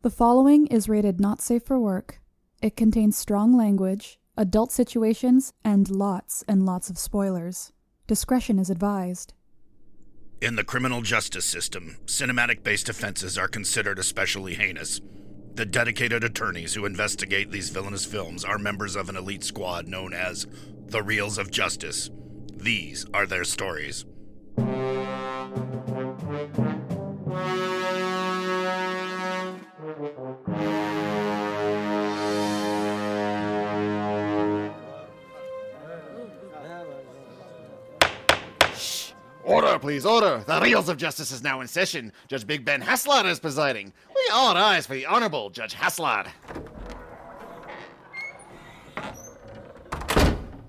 The following is rated not safe for work. It contains strong language, adult situations, and lots of spoilers. Discretion is advised. In the criminal justice system, cinematic-based offenses are considered especially heinous. The dedicated attorneys who investigate these villainous films are members of an elite squad known as the Reels of Justice. These are their stories. Order, please, order. The Reels of Justice is now in session. Judge Big Ben Haslar is presiding. We all rise for the Honorable Judge Haslar.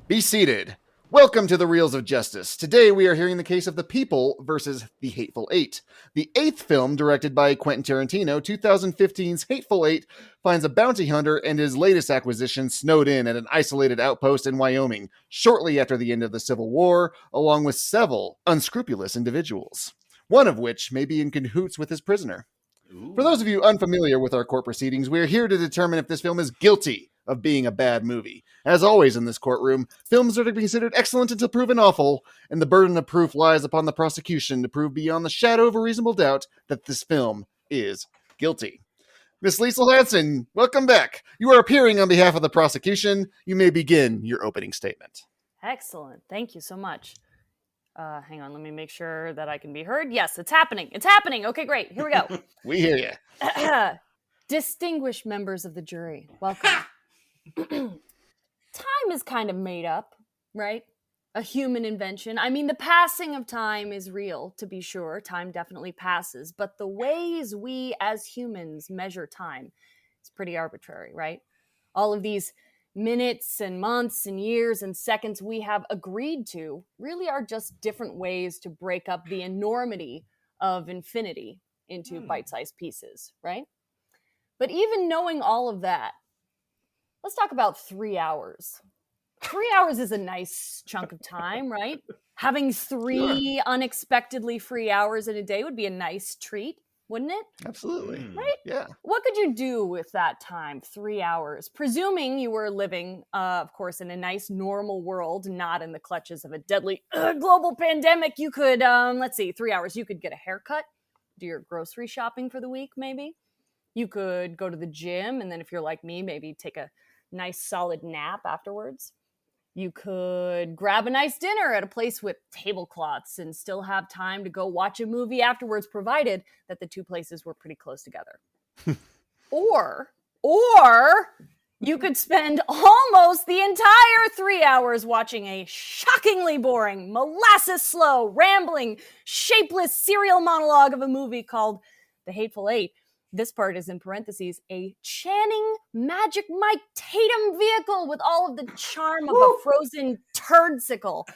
Be seated. Welcome to the Reels of Justice. Today we are hearing the case of The People versus The Hateful Eight. The eighth film, directed by Quentin Tarantino, 2015's Hateful Eight, finds a bounty hunter and his latest acquisition snowed in at an isolated outpost in Wyoming, shortly after the end of the Civil War, along with several unscrupulous individuals, one of which may be in cahoots with his prisoner. Ooh. For those of you unfamiliar with our court proceedings, we are here to determine if this film is guilty of being a bad movie. As always in this courtroom, films are to be considered excellent until proven awful, and the burden of proof lies upon the prosecution to prove beyond the shadow of a reasonable doubt that this film is guilty. Miss Liesel Hanson, welcome back. You are appearing on behalf of the prosecution. You may begin your opening statement. Excellent. Thank you so much. Hang on, let me make sure that I can be heard. Yes, it's happening. It's happening. Okay, great. Here we go. We hear you. Distinguished members of the jury, welcome. Time is kind of made up, right? A human invention. I mean, the passing of time is real, to be sure. Time definitely passes. But the ways we as humans measure time is pretty arbitrary, right? All of these minutes and months and years and seconds we have agreed to really are just different ways to break up the enormity of infinity into bite-sized pieces, right? But even knowing all of that, let's talk about 3 hours. 3 hours is a nice chunk of time, right? Having three unexpectedly free hours in a day would be a nice treat, wouldn't it? Absolutely. Right? Yeah. What could you do with that time, 3 hours? Presuming you were living, of course, in a nice, normal world, not in the clutches of a deadly global pandemic, you could, 3 hours, you could get a haircut, do your grocery shopping for the week, maybe. You could go to the gym, and then if you're like me, maybe take a nice solid nap afterwards. You could grab a nice dinner at a place with tablecloths and still have time to go watch a movie afterwards, provided that the two places were pretty close together. Or you could spend almost the entire 3 hours watching a shockingly boring, molasses-slow, rambling, shapeless serial monologue of a movie called The Hateful Eight. This part is in parentheses, a Channing Magic Mike Tatum vehicle with all of the charm of a frozen turdsicle.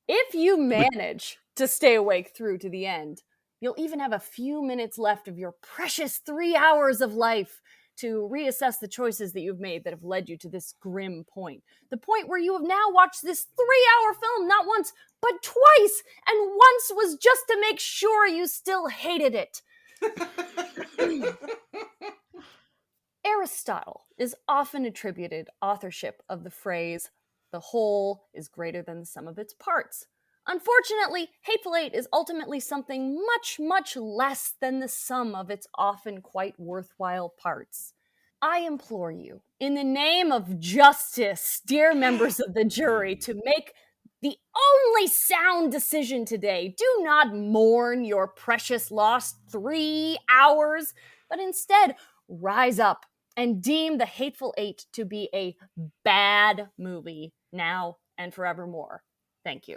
If you manage to stay awake through to the end, you'll even have a few minutes left of your precious 3 hours of life to reassess the choices that you've made that have led you to this grim point. The point where you have now watched this 3-hour film not once, but twice, and once was just to make sure you still hated it. Aristotle is often attributed authorship of the phrase, the whole is greater than the sum of its parts. Unfortunately, Hateful Eight is ultimately something much, much less than the sum of its often quite worthwhile parts. I implore you, in the name of justice, dear members of the jury, to make the only sound decision today. Do not mourn your precious lost 3 hours, but instead rise up and deem The Hateful Eight to be a bad movie now and forevermore. Thank you.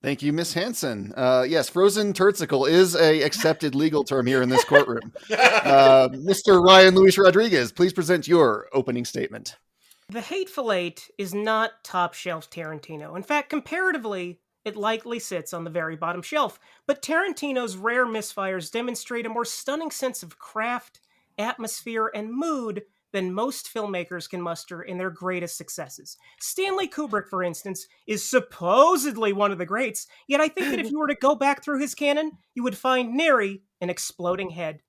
Thank you, Miss Hanson. Yes, frozen turdsicle is a accepted legal term here in this courtroom. Mr. Ryan Luis Rodriguez, please present your opening statement. The Hateful Eight is not top-shelf Tarantino. In fact, comparatively, it likely sits on the very bottom shelf. But Tarantino's rare misfires demonstrate a more stunning sense of craft, atmosphere, and mood than most filmmakers can muster in their greatest successes. Stanley Kubrick, for instance, is supposedly one of the greats, yet I think that if you were to go back through his canon, you would find nary an exploding head.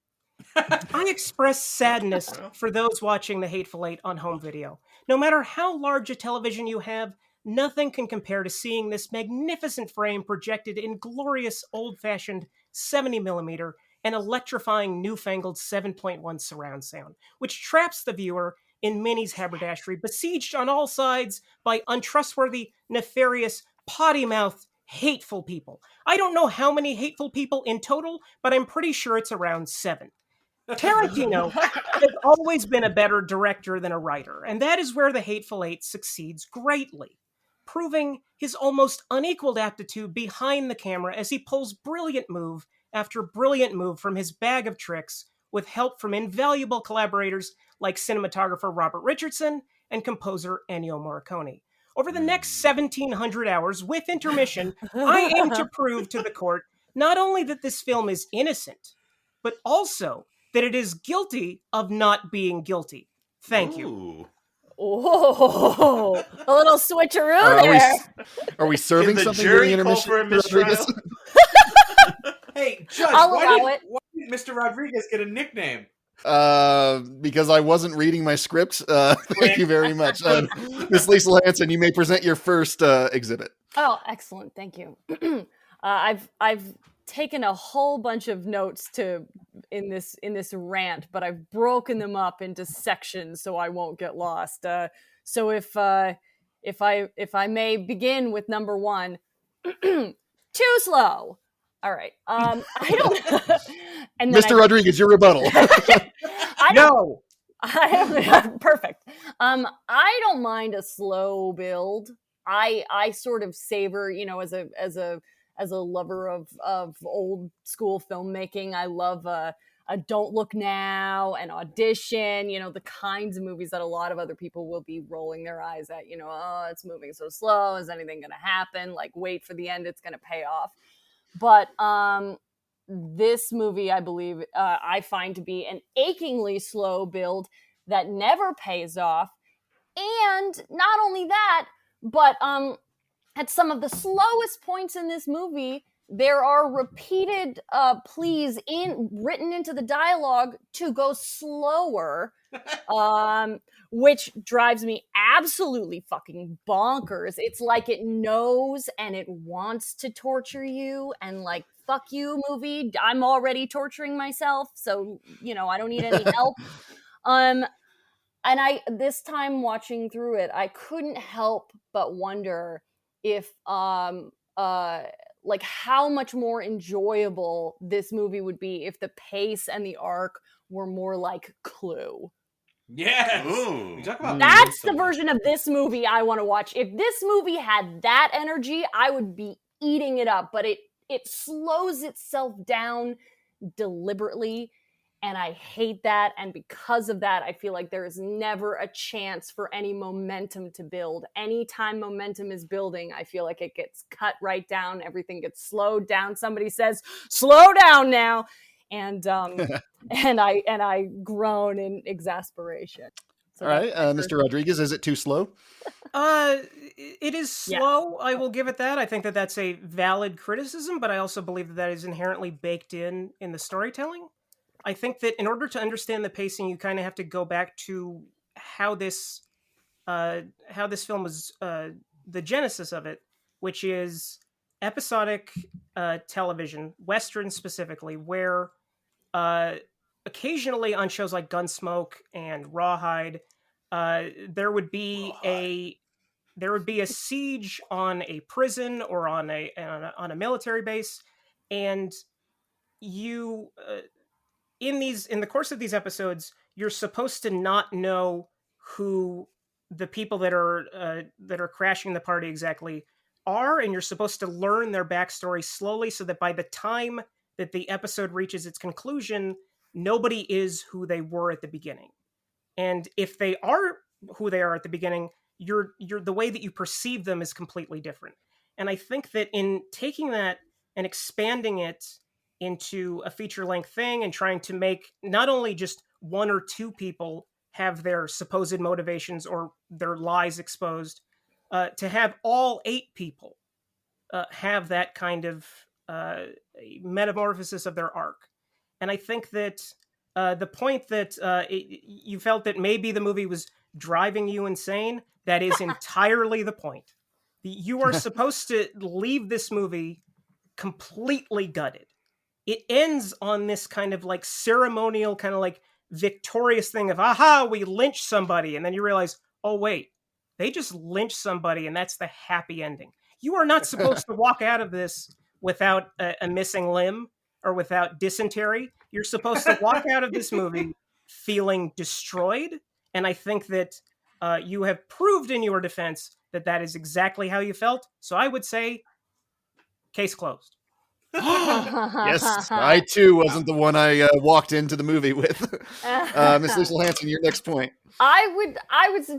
I express sadness for those watching The Hateful Eight on home video. No matter how large a television you have, nothing can compare to seeing this magnificent frame projected in glorious old-fashioned 70mm and electrifying newfangled 7.1 surround sound, which traps the viewer in Minnie's haberdashery, besieged on all sides by untrustworthy, nefarious, potty-mouthed, hateful people. I don't know how many hateful people in total, but I'm pretty sure it's around 7. Tarantino has always been a better director than a writer, and that is where The Hateful Eight succeeds greatly, proving his almost unequaled aptitude behind the camera as he pulls brilliant move after brilliant move from his bag of tricks with help from invaluable collaborators like cinematographer Robert Richardson and composer Ennio Morricone. Over the next 1,700 hours, with intermission, I aim to prove to the court not only that this film is innocent, but also that it is guilty of not being guilty. Thank you. Oh, a little switcheroo there. Are we serving the something jury during call intermission? for a mistrial? Hey, Judge, I'll why allow it. did Mr. Rodriguez get a nickname? Because I wasn't reading my script. Thank you very much. Miss Liesel Hanson, you may present your first exhibit. Oh, excellent. Thank you. I've taken a whole bunch of notes in this rant, but I've broken them up into sections so I won't get lost. So if I may begin with number 1, too slow. All right. I don't. And then Mr. Rodriguez, your rebuttal. Perfect. I don't mind a slow build. I sort of savor, as a lover of old school filmmaking. I love a Don't Look Now, an Audition, the kinds of movies that a lot of other people will be rolling their eyes at, oh, it's moving so slow. Is anything going to happen? Like, wait for the end. It's going to pay off. But this movie, I believe, I find to be an achingly slow build that never pays off. And not only that, but at some of the slowest points in this movie, there are repeated pleas written into the dialogue to go slower, which drives me absolutely fucking bonkers. It's like it knows and it wants to torture you, and like, fuck you, movie. I'm already torturing myself, so I don't need any help. And this time watching through it, I couldn't help but wonder if like how much more enjoyable this movie would be if the pace and the arc were more like Clue. Yes. Ooh. That's the version of this movie I want to watch. If this movie had that energy, I would be eating it up, but it slows itself down deliberately, and I hate that. And because of that, I feel like there is never a chance for any momentum to build. Anytime momentum is building, I feel like it gets cut right down. Everything gets slowed down. Somebody says, "Slow down now," and I groan in exasperation. So all right, Mr. Rodriguez, is it too slow? It is slow. Yeah. I will give it that. I think that that's a valid criticism, but I also believe that is inherently baked in the storytelling. I think that in order to understand the pacing, you kind of have to go back to how this film was, the genesis of it, which is episodic television, Western specifically, where occasionally on shows like Gunsmoke and Rawhide, there would be a siege on a prison or on a military base, and you in the course of these episodes, you're supposed to not know who the people that are crashing the party exactly are, and you're supposed to learn their backstory slowly so that by the time that the episode reaches its conclusion, nobody is who they were at the beginning. And if they are who they are at the beginning, you're the way that you perceive them is completely different. And I think that in taking that and expanding it into a feature-length thing and trying to make not only just one or two people have their supposed motivations or their lies exposed, to have all 8 people have that kind of metamorphosis of their arc. And I think that the point that you felt that maybe the movie was driving you insane, that is entirely the point. You are supposed to leave this movie completely gutted. It ends on this kind of like ceremonial, kind of like victorious thing of, aha, we lynched somebody. And then you realize, oh, wait, they just lynched somebody, and that's the happy ending. You are not supposed to walk out of this without a missing limb or without dysentery. You're supposed to walk out of this movie feeling destroyed. And I think that you have proved in your defense that that is exactly how you felt. So I would say, case closed. Yes, I too wasn't the one I walked into the movie with. Miss Liesel Hanson, your next point. I would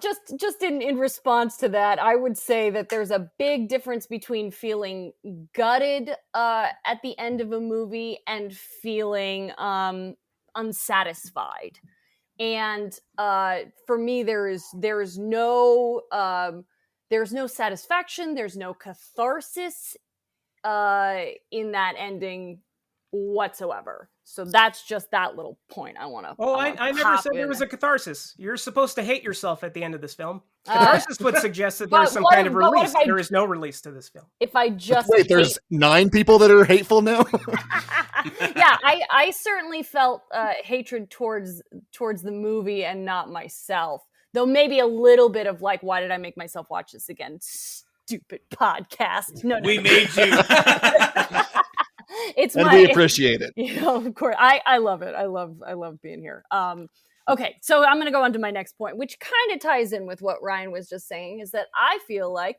just in response to that, I would say that there's a big difference between feeling gutted at the end of a movie and feeling unsatisfied. And for me, there's no satisfaction, there's no catharsis in that ending whatsoever. So that's just that little point I want to. Oh, I never said there was a catharsis. You're supposed to hate yourself at the end of this film. Catharsis would suggest that there's some kind of release. There is no release to this film. If I just wait, there's 9 people that are hateful now. Yeah, I certainly felt hatred towards the movie and not myself. Though maybe a little bit of like, why did I make myself watch this again? Stupid podcast. No. We made you. We appreciate it. You know, of course, I love it. I love being here. Okay, so I'm going to go on to my next point, which kind of ties in with what Ryan was just saying, is that I feel like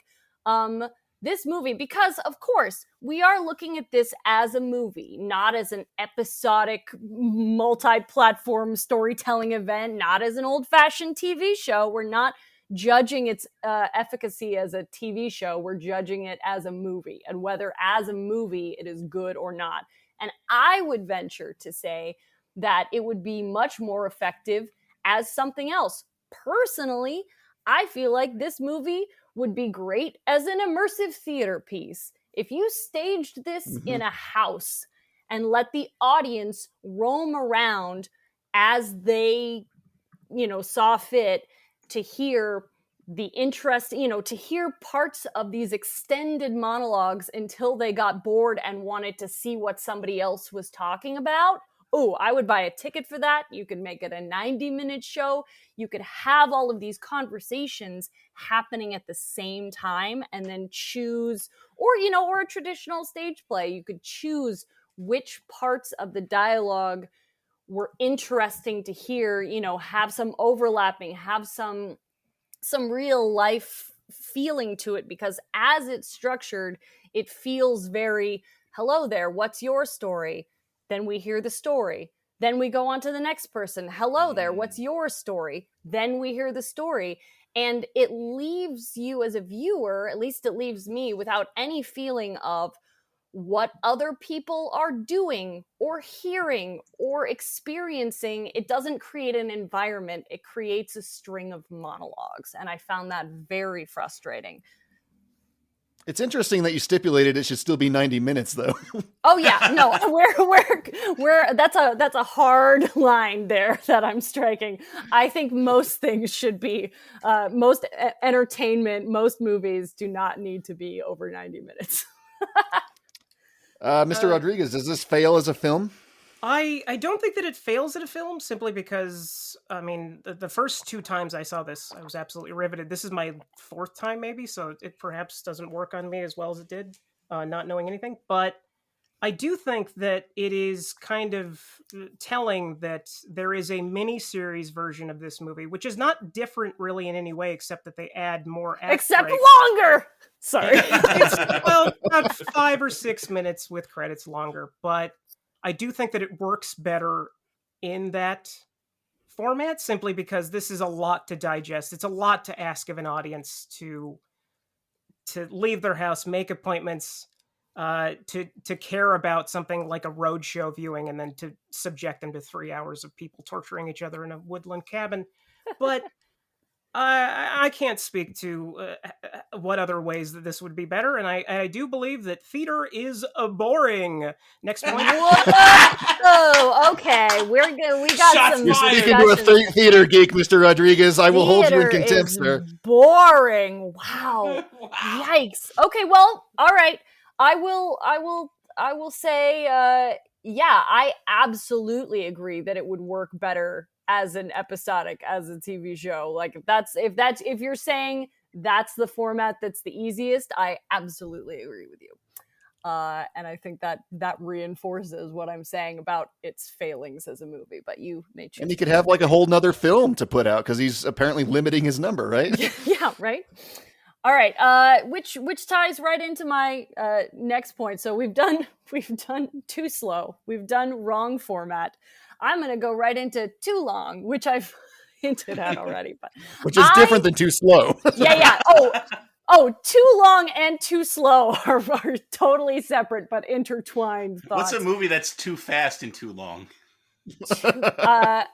this movie, because of course we are looking at this as a movie, not as an episodic multi-platform storytelling event, not as an old-fashioned TV show. We're not judging its efficacy as a TV show. We're judging it as a movie, and whether as a movie it is good or not. And I would venture to say that it would be much more effective as something else. Personally, I feel like this movie would be great as an immersive theater piece. If you staged this in a house and let the audience roam around as they, saw fit, to hear the interest, to hear parts of these extended monologues until they got bored and wanted to see what somebody else was talking about. Oh, I would buy a ticket for that. You could make it a 90-minute show. You could have all of these conversations happening at the same time and then choose, or a traditional stage play. You could choose which parts of the dialogue were interesting to hear, have some overlapping, have some real life feeling to it, because as it's structured, it feels very, hello there, what's your story? Then we hear the story. Then we go on to the next person. Hello there, what's your story? Then we hear the story. And it leaves you as a viewer, at least it leaves me, without any feeling of what other people are doing or hearing or experiencing. It doesn't create an environment. It creates a string of monologues. And I found that very frustrating. It's interesting that you stipulated it should still be 90 minutes, though. Oh yeah, no, we're that's a hard line there that I'm striking. I think most things should be, most entertainment, most movies do not need to be over 90 minutes. Mr. Rodriguez, does this fail as a film? I don't think that it fails at a film, simply because, the first 2 times I saw this, I was absolutely riveted. This is my 4th time, maybe, so it perhaps doesn't work on me as well as it did, not knowing anything. But I do think that it is kind of telling that there is a mini-series version of this movie, which is not different really in any way, except that they add more except breaks. Longer! Sorry. It's about 5 or 6 minutes with credits longer, but I do think that it works better in that format, simply because this is a lot to digest. It's a lot to ask of an audience to leave their house, make appointments, to care about something like a roadshow viewing, and then to subject them to 3 hours of people torturing each other in a woodland cabin. But I can't speak to what other ways that this would be better, and I do believe that theater is boring. Next point. Whoa! Okay, we're good. We got Shots some. You're fired. speaking to a theater geek, Mr. Rodriguez. I will hold you in Theater contempt, is sir. boring. Wow. Wow. Yikes. Okay. Well. All right. I will say. Yeah. I absolutely agree that it would work better as an episodic, as a TV show. Like if you're saying that's the format that's the easiest, I absolutely agree with you. And I think that reinforces what I'm saying about its failings as a movie. But you may choose. And he could have like a whole nother film to put out because he's apparently limiting his number, right? Yeah, right. All right. Which ties right into my next point. So we've done too slow. We've done wrong format. I'm going to go right into too long, which I've hinted at already. But Which is different than too slow. Yeah. Oh, too long and too slow are totally separate but intertwined thoughts. What's a movie that's too fast and too long? I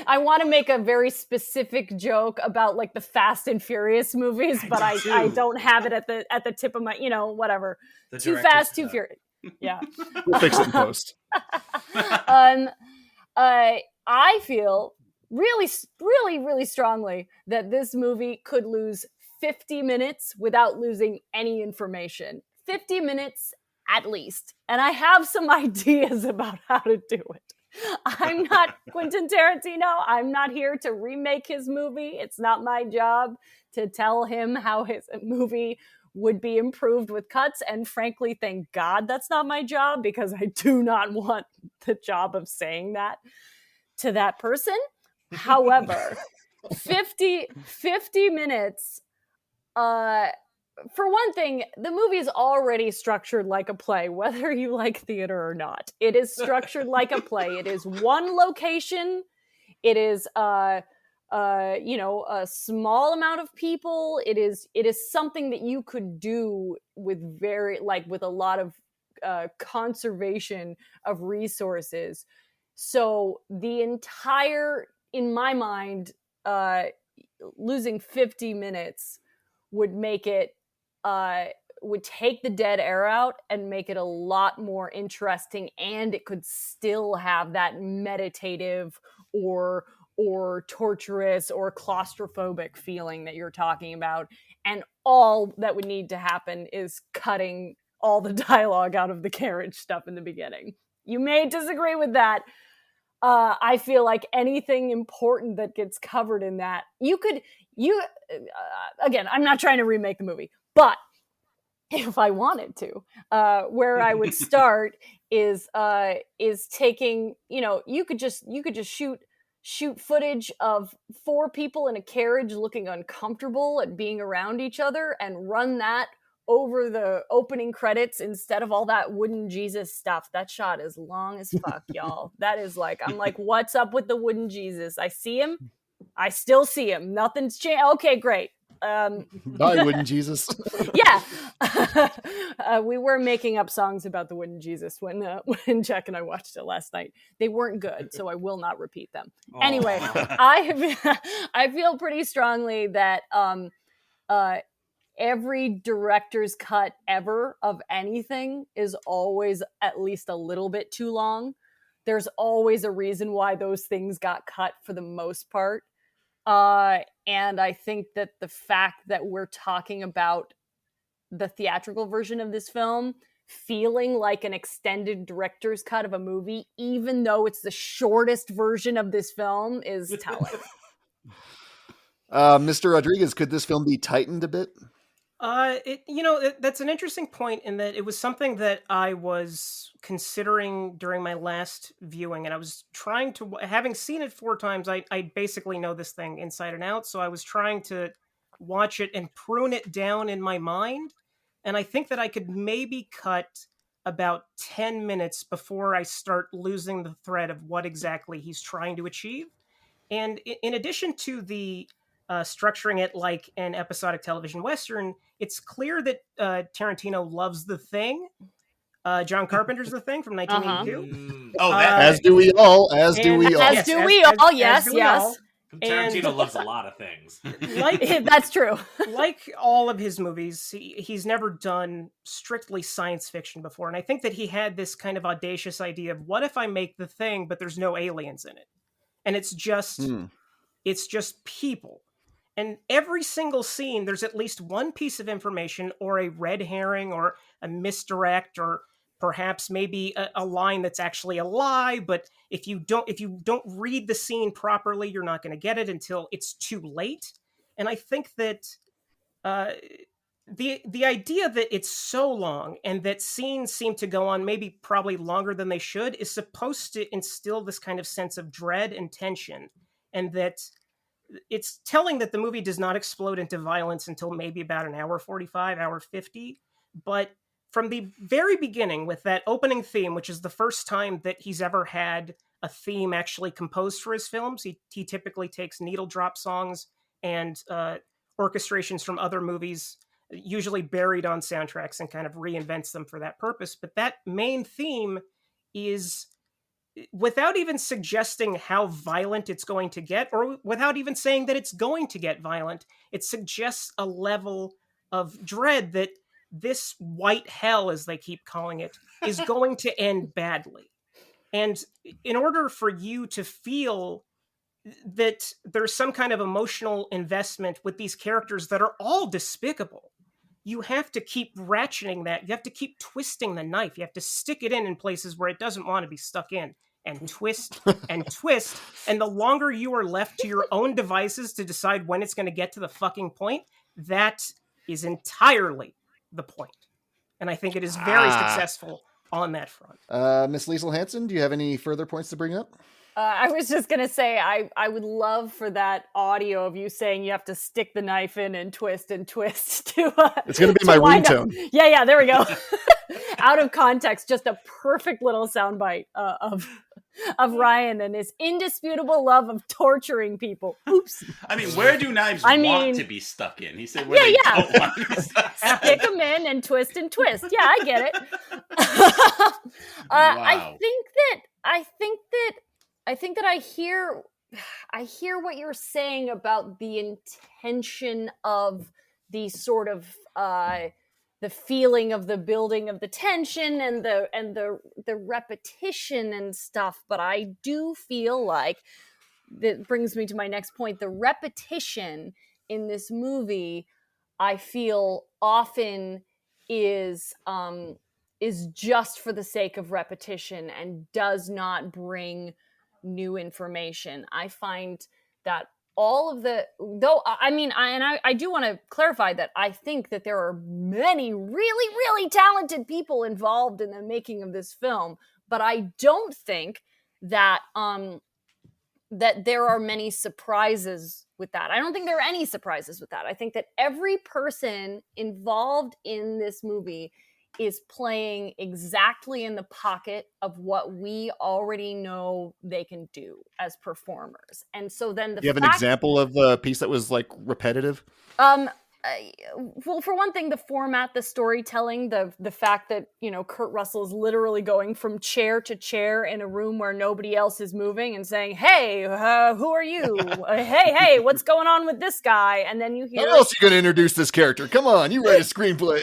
want to make a very specific joke about like the Fast and Furious movies, but I don't have it at the tip of my, whatever. The too director's fast, too cut. furious. Yeah. We'll fix it in post. I feel really, really, really strongly that this movie could lose 50 minutes without losing any information. 50 minutes at least. And I have some ideas about how to do it. I'm not Quentin Tarantino. I'm not here to remake his movie. It's not my job to tell him how his movie would be improved with cuts. And frankly, thank God that's not my job, because I do not want the job of saying that to that person. However, 50 minutes, for one thing, the movie is already structured like a play, whether you like theater or not. It is structured like a play. It is one location. It is, a small amount of people. It is something that you could do with with a lot of conservation of resources. So the entire, in my mind, losing 50 minutes would make it, would take the dead air out and make it a lot more interesting, and it could still have that meditative or torturous or claustrophobic feeling that you're talking about. And all that would need to happen is cutting all the dialogue out of the carriage stuff in the beginning. You may disagree with that. I feel like anything important that gets covered in that, again, I'm not trying to remake the movie, but if I wanted to, where I would start is taking, you could just shoot footage of 4 people in a carriage looking uncomfortable at being around each other and run that over the opening credits instead of all that wooden Jesus stuff. That shot is long as fuck, y'all. That is like, I'm like, what's up with the wooden Jesus? I see him. I still see him. Nothing's changed. Okay, great. Bye, wooden Jesus. Yeah. We were making up songs about the wooden Jesus when Jack and I watched it last night. They weren't good, so I will not repeat them. Oh. Anyway, I feel pretty strongly that every director's cut ever of anything is always at least a little bit too long. There's always a reason why those things got cut for the most part. And I think that the fact that we're talking about the theatrical version of this film feeling like an extended director's cut of a movie, even though it's the shortest version of this film, is telling. Mr. Rodriguez, could this film be tightened a bit? That's an interesting point in that it was something that I was considering during my last viewing, and I was trying to, having seen it 4 times, I basically know this thing inside and out, so I was trying to watch it and prune it down in my mind, and I think that I could maybe cut about 10 minutes before I start losing the thread of what exactly he's trying to achieve. And in addition to the structuring it like an episodic television Western, it's clear that Tarantino loves The Thing. John Carpenter's The Thing from 1982. Oh, that As do we all. Yes. Tarantino loves a lot of things. That's true. Like all of his movies, he's never done strictly science fiction before. And I think that he had this kind of audacious idea of, what if I make The Thing, but there's no aliens in it? And it's just people. And every single scene, there's at least one piece of information or a red herring or a misdirect or perhaps maybe a line that's actually a lie. But if you don't read the scene properly, you're not going to get it until it's too late. And I think that the idea that it's so long and that scenes seem to go on maybe probably longer than they should is supposed to instill this kind of sense of dread and tension, and that it's telling that the movie does not explode into violence until maybe about an hour 45, hour 50. But from the very beginning, with that opening theme, which is the first time that he's ever had a theme actually composed for his films, he typically takes needle drop songs and orchestrations from other movies, usually buried on soundtracks, and kind of reinvents them for that purpose. But that main theme is, without even suggesting how violent it's going to get, or without even saying that it's going to get violent, it suggests a level of dread that this white hell, as they keep calling it, is going to end badly. And in order for you to feel that there's some kind of emotional investment with these characters that are all despicable, you have to keep ratcheting that. You have to keep twisting the knife. You have to stick it in places where it doesn't want to be stuck in, and twist and twist. And the longer you are left to your own devices to decide when it's going to get to the fucking point, that is entirely the point. And I think it is very successful on that front. Miss Liesel Hanson, do you have any further points to bring up? I was just going to say, I would love for that audio of you saying you have to stick the knife in and twist to it's going to be my ringtone. Yeah, there we go. Out of context, just a perfect little soundbite of Ryan and his indisputable love of torturing people. Oops. I mean, where do knives want to be stuck in? He said where they don't want to be stuck in. Stick them in and twist. Yeah, I get it. Wow. I think that I hear what you're saying about the intention of the sort of the feeling of the building of the tension and the repetition and stuff, but I do feel like that brings me to my next point. The repetition in this movie, I feel often is just for the sake of repetition and does not bring new information. I find that all of the, though, I do want to clarify that I think that there are many really, really talented people involved in the making of this film, but I don't think that that there are many surprises with that. I don't think there are any surprises with that. I think that every person involved in this movie is playing exactly in the pocket of what we already know they can do as performers. And so then you have an example of a piece that was like repetitive? Well, for one thing, the format, the storytelling, the fact that, Kurt Russell is literally going from chair to chair in a room where nobody else is moving and saying, hey, who are you? Hey, what's going on with this guy? And then you hear... How else are you going to introduce this character? Come on, you write a screenplay.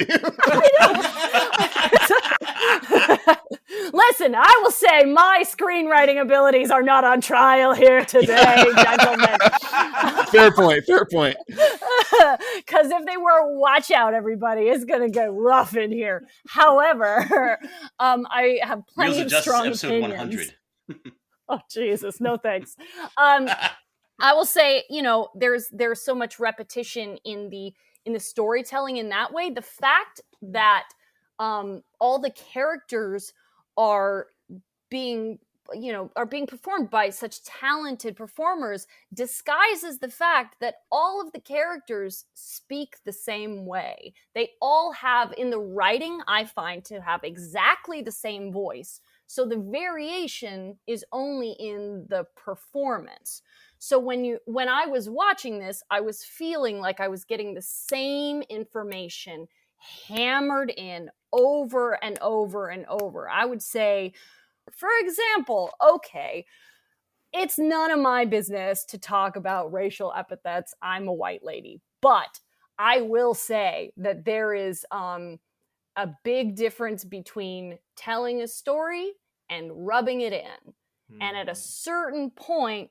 Listen, I will say my screenwriting abilities are not on trial here today, gentlemen. Fair point. Because if they were, watch out, everybody. It's going to get rough in here. However, I have plenty of strong episode opinions. 100. Oh, Jesus. No, thanks. I will say, there's so much repetition in the storytelling in that way. The fact that all the characters are being performed by such talented performers disguises the fact that all of the characters speak the same way. They all have, in the writing, I find, to have exactly the same voice. So the variation is only in the performance. So when I was watching this, I was feeling like I was getting the same information hammered in over and over and over. I would say, for example, okay, it's none of my business to talk about racial epithets. I'm a white lady. But I will say that there is a big difference between telling a story and rubbing it in. And at a certain point,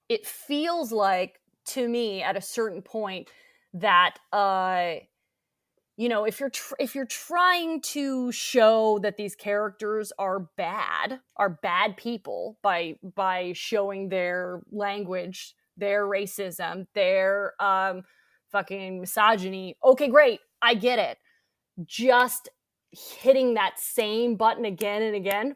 it feels like, to me, at a certain point, that if you're trying to show that these characters are bad people by showing their language, their racism, their fucking misogyny, okay, great, I get it. Just hitting that same button again and again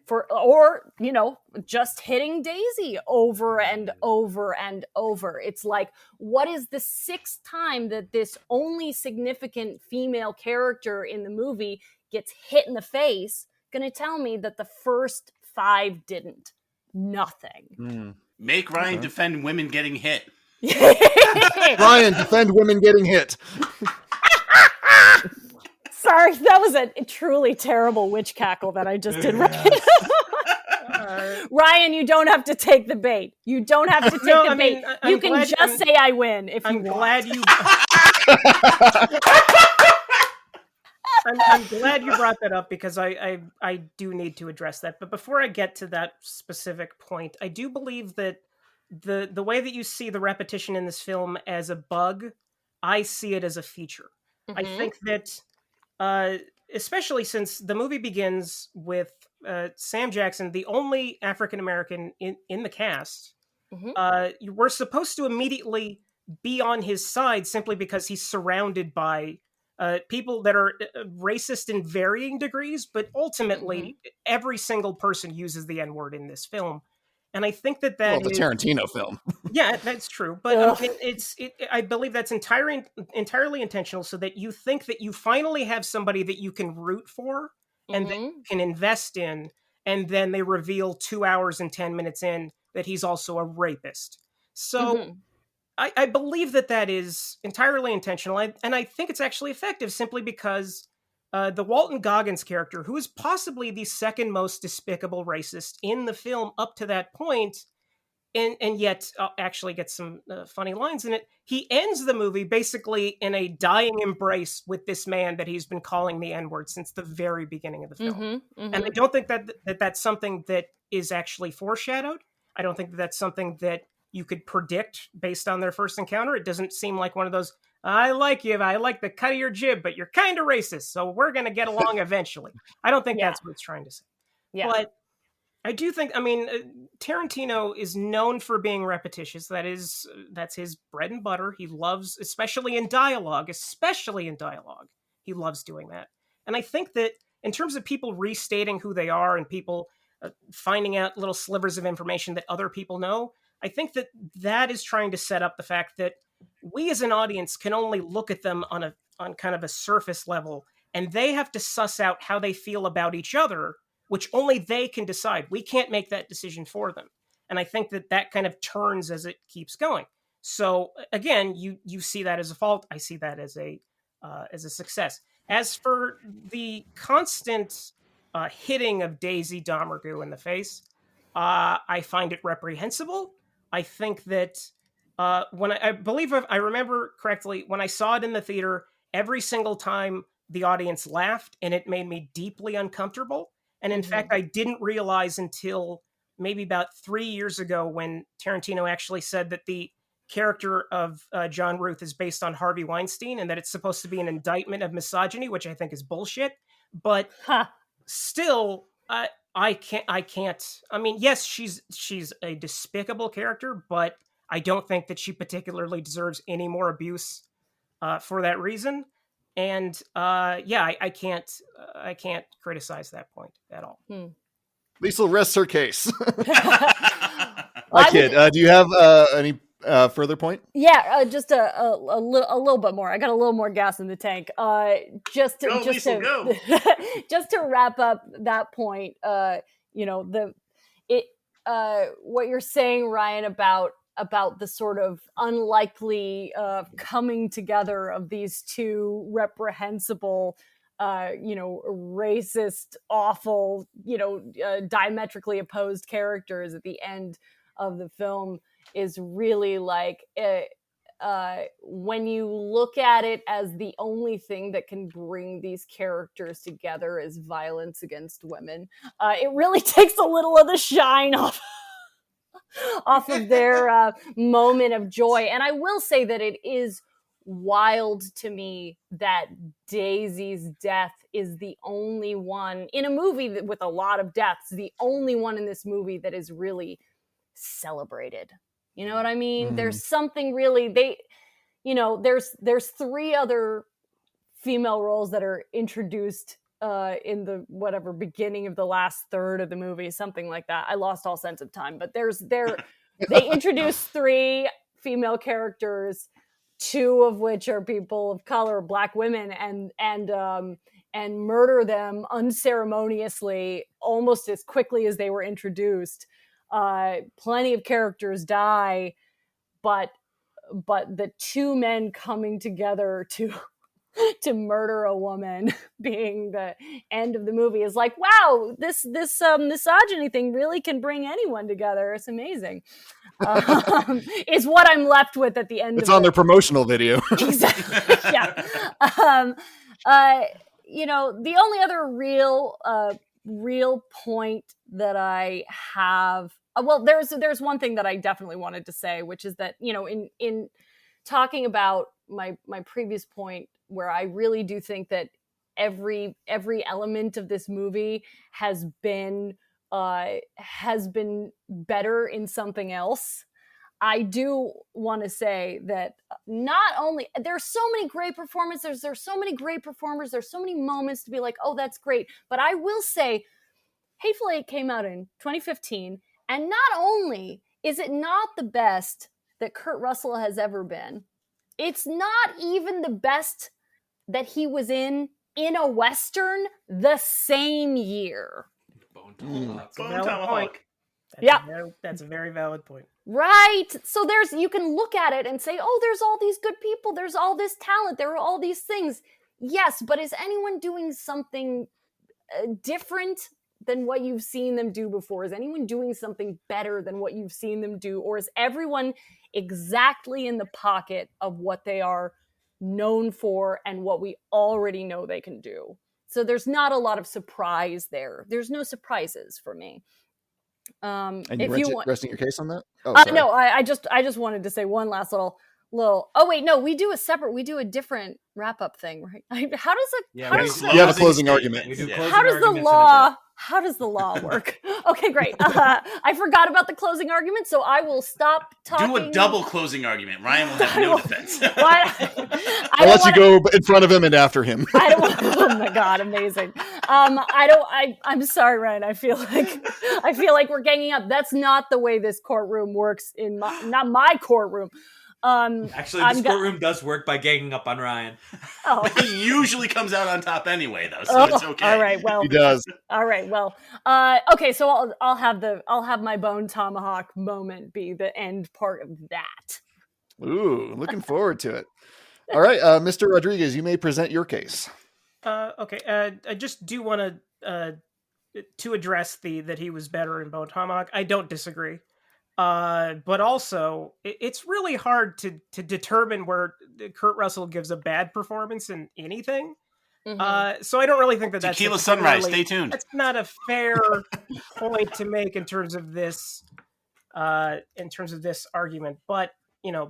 just hitting Daisy over and over and over. It's like, what is the sixth time that this only significant female character in the movie gets hit in the face gonna tell me that the first 5 didn't? Nothing. Make Ryan defend women getting hit. Ryan, defend women getting hit. Sorry, that was a truly terrible witch cackle that I just did. Right? Ryan, you don't have to take the bait. You don't have to take the bait. You can just say I win if you want. I'm glad you brought that up, because I do need to address that. But before I get to that specific point, I do believe that the way that you see the repetition in this film as a bug, I see it as a feature. I think that especially since the movie begins with Sam Jackson, the only African-American in the cast, we're supposed to immediately be on his side simply because he's surrounded by people that are racist in varying degrees, but ultimately every single person uses the N-word in this film. And I think that it's a Tarantino film. Yeah, that's true. But I believe that's entirely intentional, so that you think that you finally have somebody that you can root for and that you can invest in, and then they reveal 2 hours and 10 minutes in that he's also a rapist. So I believe that is entirely intentional, and I think it's actually effective simply because the Walton Goggins character, who is possibly the second most despicable racist in the film up to that point, and yet actually gets some funny lines in it, he ends the movie basically in a dying embrace with this man that he's been calling the N-word since the very beginning of the film. And I don't think that that's something that is actually foreshadowed. I don't think that that's something that you could predict based on their first encounter. It doesn't seem like one of those, I like you, I like the cut of your jib, but you're kind of racist, so we're going to get along eventually. I don't think that's what it's trying to say. Yeah. But I do think, Tarantino is known for being repetitious. That's his bread and butter. He loves, especially in dialogue, he loves doing that. And I think that in terms of people restating who they are and people finding out little slivers of information that other people know, I think that is trying to set up the fact that we as an audience can only look at them on kind of a surface level, and they have to suss out how they feel about each other, which only they can decide. We can't make that decision for them. And I think that kind of turns as it keeps going. So again, you see that as a fault. I see that as a success. As for the constant hitting of Daisy Domergue in the face, I find it reprehensible. I think that when I believe if I remember correctly, when I saw it in the theater, every single time the audience laughed, and it made me deeply uncomfortable. And in fact, I didn't realize until maybe about 3 years ago when Tarantino actually said that the character of John Ruth is based on Harvey Weinstein and that it's supposed to be an indictment of misogyny, which I think is bullshit. But still, I can't. I mean, yes, she's a despicable character, but I don't think that she particularly deserves any more abuse for that reason. And I can't criticize that point at all. Liesel rests her case. I kid. Do you have any further point? Yeah, just a little bit more. I got a little more gas in the tank. Just to wrap up that point. What you're saying, Ryan, about the sort of unlikely coming together of these two reprehensible racist, awful, diametrically opposed characters at the end of the film is really like, when you look at it as the only thing that can bring these characters together is violence against women, it really takes a little of the shine off of their moment of joy. And I will say that it is wild to me that Daisy's death is the only one in a movie with a lot of deaths, the only one in this movie that is really celebrated. You know what I mean? There's something really, there's 3 other female roles that are introduced in the beginning of the last third of the movie, something like that. I lost all sense of time, but they introduce 3 female characters, 2 of which are people of color, Black women, and murder them unceremoniously almost as quickly as they were introduced. Plenty of characters die, but the 2 men coming together to murder a woman being the end of the movie is like, wow, this misogyny thing really can bring anyone together. It's amazing. Is what I'm left with at the end. It's on their promotional video. Exactly. Yeah. The only other real point that I have, there's one thing that I definitely wanted to say, which is that, in talking about my previous point, where I really do think that every element of this movie has been better in something else. I do want to say that not only there's so many great performances, there's so many great performers, there's so many moments to be like, oh, that's great. But I will say Hateful Eight came out in 2015, and not only is it not the best that Kurt Russell has ever been, it's not even the best that he was in a Western the same year. Bone Tomahawk. That's a very valid point. Right. So you can look at it and say, oh, there's all these good people. There's all this talent. There are all these things. Yes, but is anyone doing something different than what you've seen them do before? Is anyone doing something better than what you've seen them do? Or is everyone exactly in the pocket of what they are known for and what we already know they can do? So there's not a lot of surprise there. There's no surprises for me. And you're resting your case on that? No, I just wanted to say one last little. Oh wait, no, we do a different wrap up thing, right? How does it? You have a closing argument. How does the law work? Okay, great. I forgot about the closing argument, so I will stop talking. Do a double closing argument. Ryan will have no defense. I'll let you go in front of him and after him. Oh my God, amazing. I'm sorry, Ryan. I feel like we're ganging up. That's not the way this courtroom works not my courtroom. Actually, this courtroom does work by ganging up on Ryan. Oh. He usually comes out on top anyway, though, so it's okay. All right, well, he does. All right, well, okay. So I'll have my Bone Tomahawk moment be the end part of that. Ooh, looking forward to it. All right, Mr. Rodriguez, you may present your case. Okay. I just do want to address that he was better in Bone Tomahawk. I don't disagree. But also, it's really hard to determine where Kurt Russell gives a bad performance in anything. Mm-hmm. So I don't really think that's Tequila Sunrise. Stay tuned. That's not a fair point to make in terms of this argument. But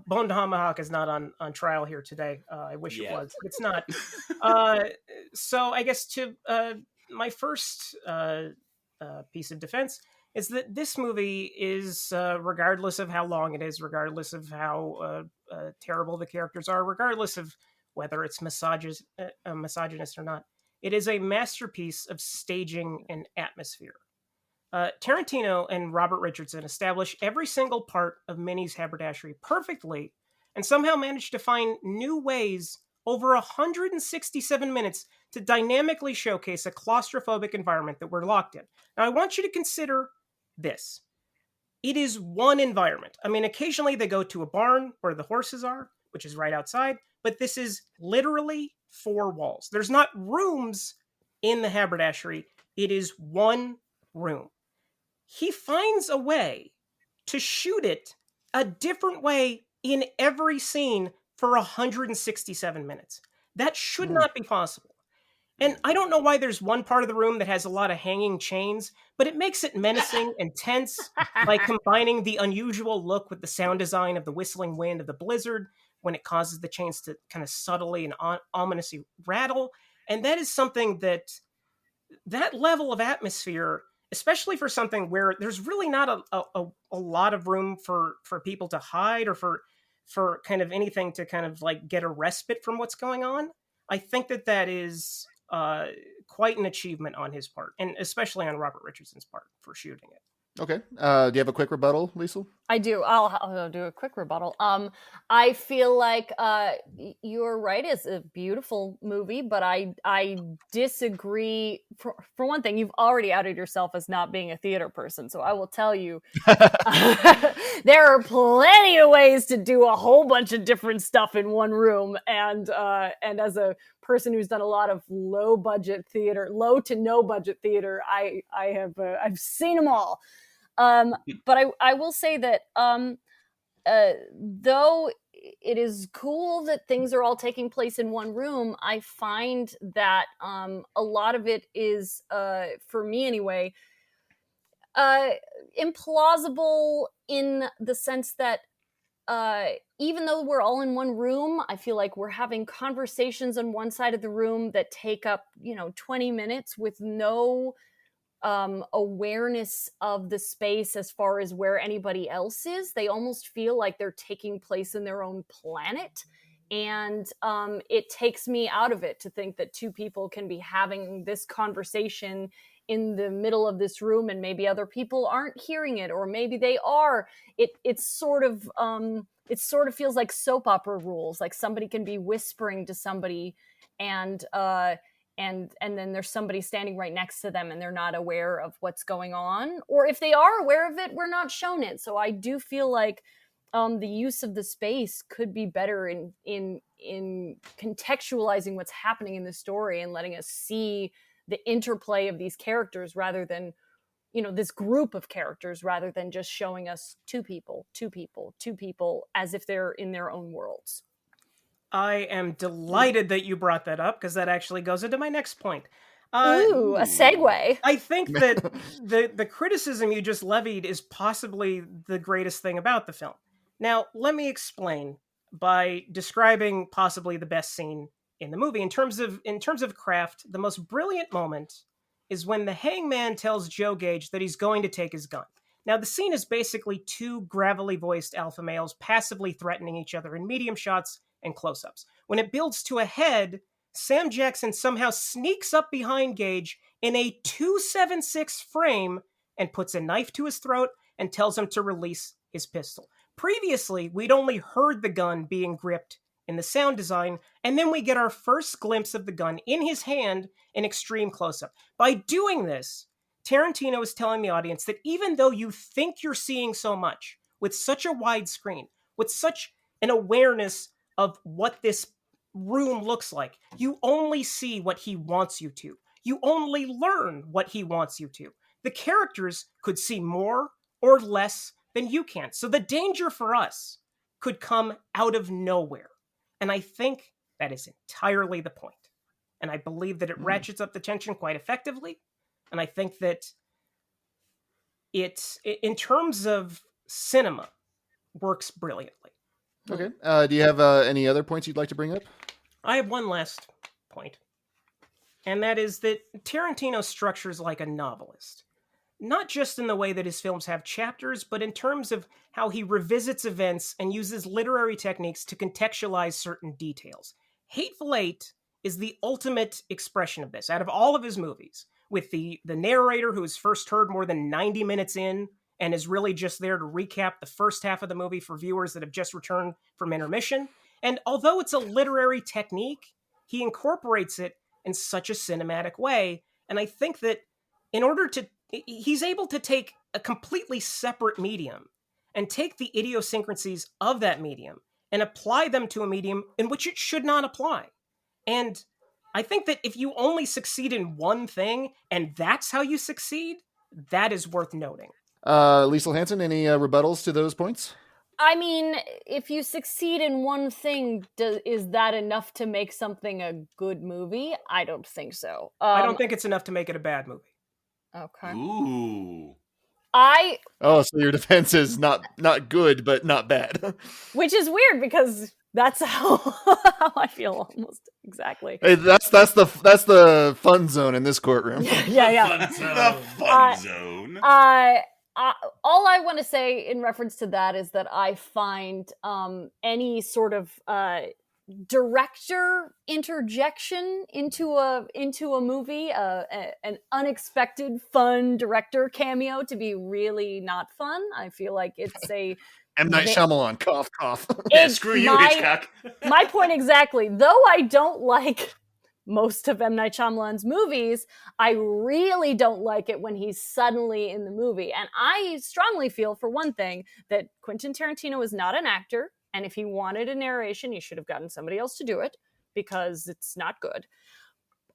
Bone Tomahawk is not on trial here today. I wish it was. It's not. So I guess to my first piece of defense is that this movie is, regardless of how long it is, regardless of how terrible the characters are, regardless of whether it's misogynist or not, it is a masterpiece of staging and atmosphere. Tarantino and Robert Richardson establish every single part of Minnie's haberdashery perfectly and somehow managed to find new ways over 167 minutes to dynamically showcase a claustrophobic environment that we're locked in. Now, I want you to consider this. It is one environment. I mean, occasionally they go to a barn where the horses are, which is right outside, but this is literally 4 walls. There's not rooms in the haberdashery. It is one room. He finds a way to shoot it a different way in every scene for 167 minutes. That should not be possible. And I don't know why there's one part of the room that has a lot of hanging chains, but it makes it menacing and tense by combining the unusual look with the sound design of the whistling wind of the blizzard when it causes the chains to kind of subtly and ominously rattle. And that is something that level of atmosphere, especially for something where there's really not a lot of room for people to hide or for kind of anything to kind of like get a respite from what's going on. I think that is quite an achievement on his part, and especially on Robert Richardson's part for shooting it. Okay. Do you have a quick rebuttal, Liesel? I do. I'll do a quick rebuttal. I feel like you're right. It's a beautiful movie, but I disagree. For one thing, you've already outed yourself as not being a theater person, so I will tell you there are plenty of ways to do a whole bunch of different stuff in one room. And as a person who's done a lot of low to no budget theater, I've seen them all. But I will say that though it is cool that things are all taking place in one room, I find that a lot of it is, for me anyway, implausible in the sense that even though we're all in one room, I feel like we're having conversations on one side of the room that take up, 20 minutes with no awareness of the space as far as where anybody else is. They almost feel like they're taking place in their own planet. And it takes me out of it to think that two people can be having this conversation in the middle of this room and maybe other people aren't hearing it, or maybe they are. It sort of feels like soap opera rules, like somebody can be whispering to somebody and then there's somebody standing right next to them and they're not aware of what's going on. Or if they are aware of it, we're not shown it. So I do feel like the use of the space could be better in contextualizing what's happening in the story and letting us see the interplay of these characters rather than, this group of characters, rather than just showing us two people as if they're in their own worlds. I am delighted that you brought that up, because that actually goes into my next point. Ooh, a segue. I think that the criticism you just levied is possibly the greatest thing about the film. Now, let me explain by describing possibly the best scene in the movie. In terms of craft, the most brilliant moment is when the hangman tells Joe Gage that he's going to take his gun. Now, the scene is basically two gravelly voiced alpha males passively threatening each other in medium shots and close-ups. When it builds to a head, Sam Jackson somehow sneaks up behind Gage in a 2.76 frame and puts a knife to his throat and tells him to release his pistol. Previously, we'd only heard the gun being gripped in the sound design, and then we get our first glimpse of the gun in his hand in extreme close-up. By doing this, Tarantino is telling the audience that even though you think you're seeing so much, with such a wide screen, with such an awareness of what this room looks like, you only see what he wants you to. You only learn what he wants you to. The characters could see more or less than you can. So the danger for us could come out of nowhere. And I think that is entirely the point. And I believe that it ratchets up the tension quite effectively. And I think that it, in terms of cinema, works brilliantly. Okay. Do you have any other points you'd like to bring up? I have one last point. And that is that Tarantino structures like a novelist. Not just in the way that his films have chapters, but in terms of how he revisits events and uses literary techniques to contextualize certain details. Hateful Eight is the ultimate expression of this out of all of his movies, with the narrator who is first heard more than 90 minutes in and is really just there to recap the first half of the movie for viewers that have just returned from intermission. And although it's a literary technique, he incorporates it in such a cinematic way. And I think that he's able to take a completely separate medium and take the idiosyncrasies of that medium and apply them to a medium in which it should not apply. And I think that if you only succeed in one thing, and that's how you succeed, that is worth noting. Liesel Hanson, any rebuttals to those points? I mean, if you succeed in one thing, is that enough to make something a good movie? I don't think so. I don't think it's enough to make it a bad movie. Okay. Ooh. So your defense is not good, but not bad. Which is weird because that's how I feel almost exactly. Hey, that's the fun zone in this courtroom. Yeah. The fun zone. All I want to say in reference to that is that I find any sort of director interjection into a movie, an unexpected fun director cameo, to be really not fun. I feel like it's a M. Night Shyamalan, cough, cough. Yeah, screw you, Hitchcock. My point exactly. Though I don't like most of M. Night Shyamalan's movies, I really don't like it when he's suddenly in the movie. And I strongly feel, for one thing, that Quentin Tarantino is not an actor. And if he wanted a narration, he should have gotten somebody else to do it, because it's not good.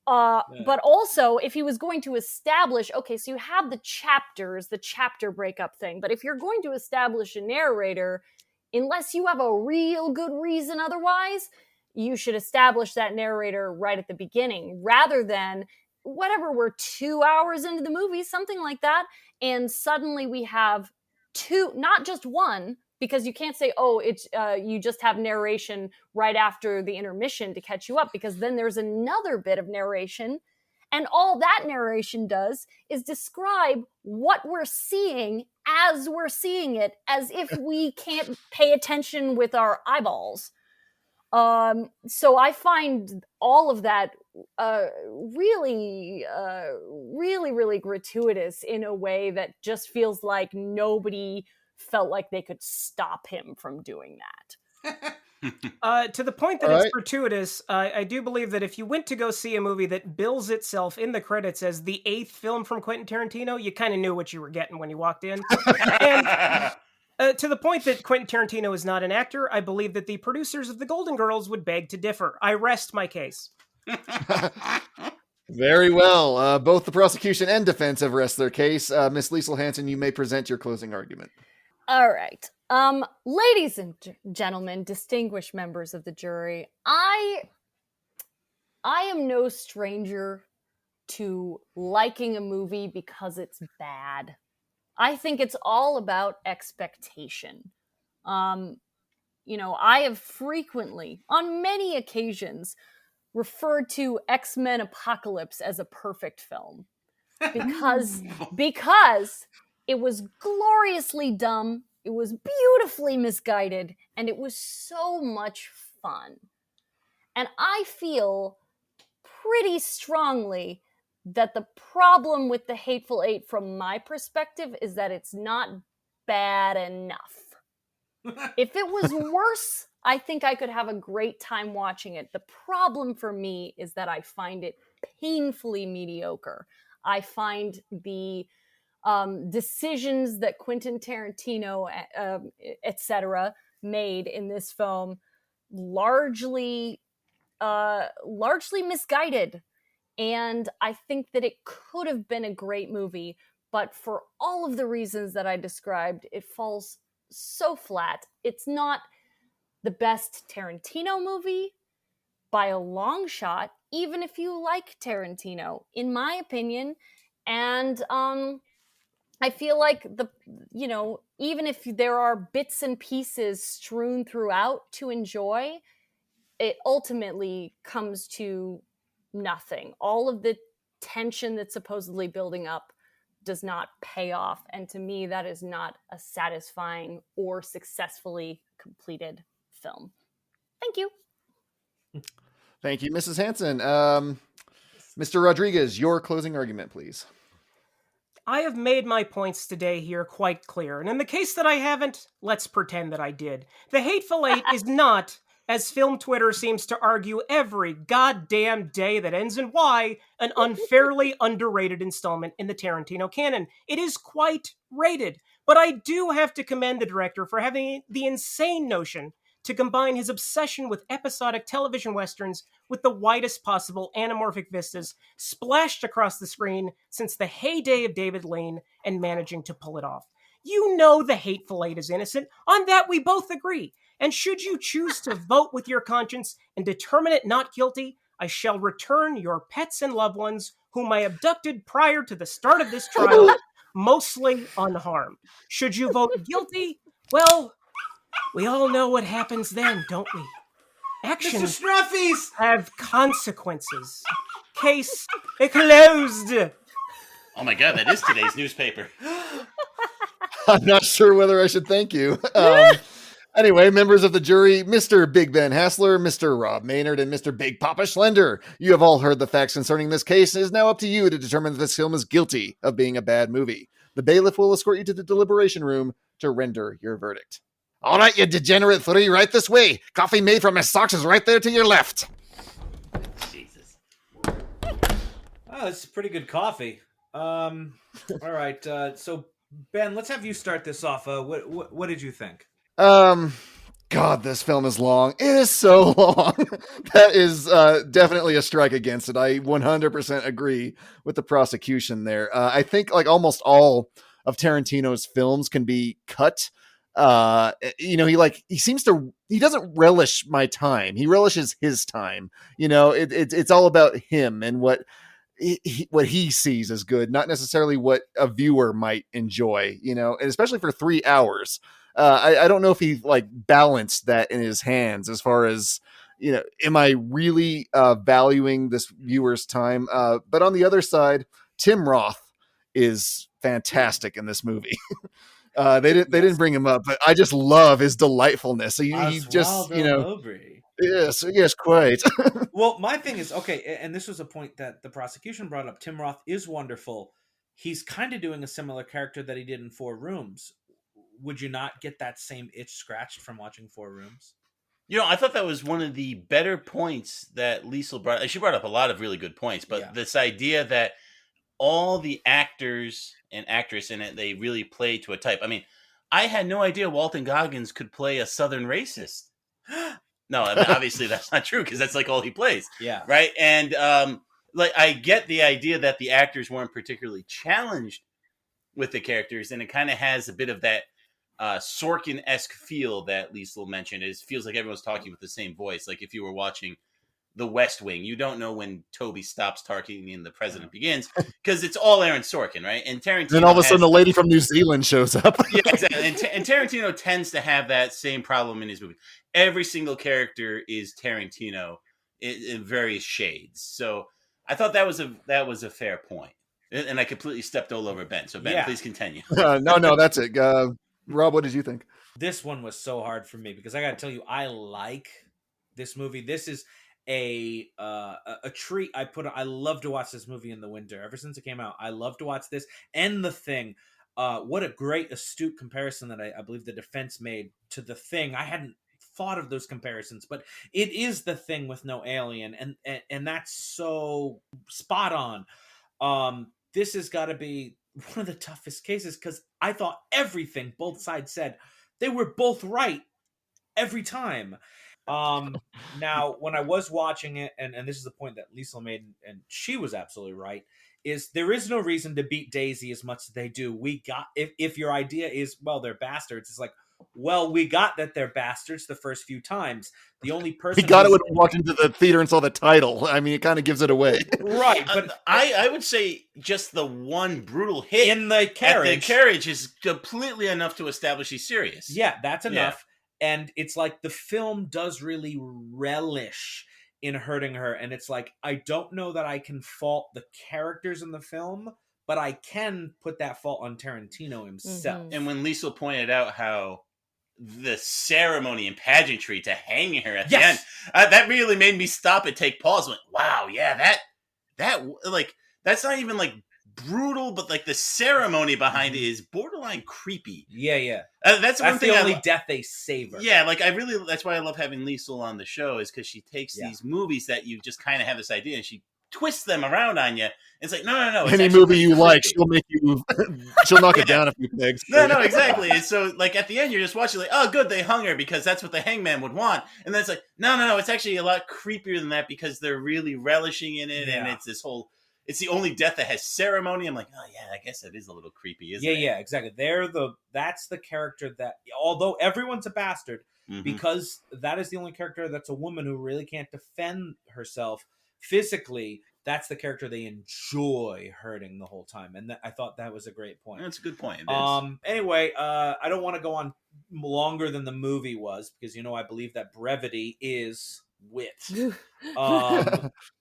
But also, if he was going to establish, okay, so you have the chapters, the chapter breakup thing. But if you're going to establish a narrator, unless you have a real good reason otherwise, you should establish that narrator right at the beginning, rather than whatever, we're 2 hours into the movie, something like that, and suddenly we have two, not just one, because you can't say, it's you just have narration right after the intermission to catch you up, because then there's another bit of narration, and all that narration does is describe what we're seeing as we're seeing it, as if we can't pay attention with our eyeballs. So I find all of that really gratuitous in a way that just feels like nobody felt like they could stop him from doing that. To the point that it's gratuitous, I do believe that if you went to go see a movie that bills itself in the credits as the 8th film from Quentin Tarantino, you kind of knew what you were getting when you walked in. And to the point that Quentin Tarantino is not an actor, I believe that the producers of The Golden Girls would beg to differ. I rest my case. Very well. Both the prosecution and defense have rested their case. Miss Liesel Hanson, you may present your closing argument. All right. Ladies and gentlemen, distinguished members of the jury, I am no stranger to liking a movie because it's bad. I think it's all about expectation. I have frequently, on many occasions, referred to X-Men Apocalypse as a perfect film. Because it was gloriously dumb, it was beautifully misguided, and it was so much fun. And I feel pretty strongly that the problem with the Hateful Eight, from my perspective, is that it's not bad enough. If it was worse, I think I could have a great time watching it. The problem for me is that I find it painfully mediocre. I find the decisions that Quentin Tarantino, etc., made in this film largely misguided. And I think that it could have been a great movie, but for all of the reasons that I described, it falls so flat. It's not the best Tarantino movie by a long shot, even if you like Tarantino, in my opinion. And I feel like even if there are bits and pieces strewn throughout to enjoy, it ultimately comes to nothing. All of the tension that's supposedly building up does not pay off. And to me, that is not a satisfying or successfully completed film. Thank you. Thank you, Mrs. Hanson. Mr. Rodriguez, your closing argument, please. I have made my points today here quite clear. And in the case that I haven't, let's pretend that I did. The Hateful Eight is not, as film Twitter seems to argue every goddamn day that ends in Y, an unfairly underrated installment in the Tarantino canon. It is quite rated. But I do have to commend the director for having the insane notion to combine his obsession with episodic television westerns with the widest possible anamorphic vistas splashed across the screen since the heyday of David Lean and managing to pull it off. You know the Hateful Eight is innocent. On that we both agree. And should you choose to vote with your conscience and determine it not guilty, I shall return your pets and loved ones whom I abducted prior to the start of this trial, mostly unharmed. Should you vote guilty, well, we all know what happens then, don't we? Actions have consequences. Case closed. Oh my god, that is today's newspaper. I'm not sure whether I should thank you. Anyway, members of the jury, Mr. Big Ben Haslar, Mr. Robb Maynard, and Mr. Big Papa Schlender, you have all heard the facts concerning this case. It is now up to you to determine if this film is guilty of being a bad movie. The bailiff will escort you to the deliberation room to render your verdict. All right, you degenerate three, right this way. Coffee made from my socks is right there to your left. Jesus. Oh, this is pretty good coffee. All right, so Ben, let's have you start this off. What did you think? God, this film is long. It is so long. That is definitely a strike against it. I 100% agree with the prosecution there. I think like almost all of Tarantino's films can be cut. He doesn't relish my time. He relishes his time. It's all about him and what he sees as good, not necessarily what a viewer might enjoy, and especially for 3 hours. I don't know if he like balanced that in his hands as far as, am I really valuing this viewer's time? But on the other side, Tim Roth is fantastic in this movie. They didn't bring him up, but I just love his delightfulness. He just, yes, quite. Well, my thing is, okay, and this was a point that the prosecution brought up. Tim Roth is wonderful. He's kind of doing a similar character that he did in Four Rooms. Would you not get that same itch scratched from watching Four Rooms? I thought that was one of the better points that Liesel brought up. She brought up a lot of really good points, but this idea that all the actors and actress in it, they really play to a type. I mean, I had no idea Walton Goggins could play a Southern racist. No, I mean, obviously that's not true because that's like all he plays. Yeah. Right. And I get the idea that the actors weren't particularly challenged with the characters, and it kind of has a bit of that Sorkin-esque feel that Liesel mentioned. It feels like everyone's talking with the same voice. Like if you were watching The West Wing, you don't know when Toby stops talking and the president begins because it's all Aaron Sorkin, right? And Tarantino. Then all of a sudden, the lady from New Zealand shows up. Yeah, exactly. And Tarantino tends to have that same problem in his movies. Every single character is Tarantino in various shades. So I thought that was a fair point, and I completely stepped all over Ben. So Ben, please continue. No, that's it. Rob, what did you think? This one was so hard for me because I got to tell you, I like this movie. This is a treat. I love to watch this movie in the winter. Ever since it came out, I love to watch this and The Thing. What a great astute comparison that I believe the defense made to The Thing. I hadn't thought of those comparisons, but it is The Thing with no alien, and that's so spot on. This has got to be one of the toughest cases because I thought everything both sides said, they were both right every time. Now, when I was watching it, and this is the point that Liesel made, and she was absolutely right, is there is no reason to beat Daisy as much as they do. We got, if your idea is, well, they're bastards, it's like, well, we got that they're bastards the first few times. The only person we got it when we walked into the theater and saw the title. I mean, it kind of gives it away. Right, but I would say just the one brutal hit in the carriage. At the carriage is completely enough to establish he's serious. Yeah, that's enough. Yeah. And it's like the film does really relish in hurting her. And it's like, I don't know that I can fault the characters in the film, but I can put that fault on Tarantino himself. Mm-hmm. And when Liesel pointed out how the ceremony and pageantry to hanging her at the end, that really made me stop and take pause. Went, wow, yeah, that like that's not even like brutal, but like the ceremony behind it is borderline creepy. Yeah. That's one thing. The only death they savor. Yeah, like that's why I love having Liesel on the show, is because she takes these movies that you just kind of have this idea and she twist them around on you. It's like, no. It's Any actually movie you like, creepy. she'll knock it down a few pegs. No, exactly. And so, like, at the end, you're just watching, like, oh, good, they hung her because that's what the hangman would want. And then it's like, no, it's actually a lot creepier than that because they're really relishing in it, and it's this whole, it's the only death that has ceremony. I'm like, oh, yeah, I guess that is a little creepy, isn't it? Yeah, exactly. That's the character that, although everyone's a bastard, because that is the only character that's a woman who really can't defend herself physically, that's the character they enjoy hurting the whole time, and I thought that was a great point. That's a good point. Anyway, I don't want to go on longer than the movie was because I believe that brevity is wit.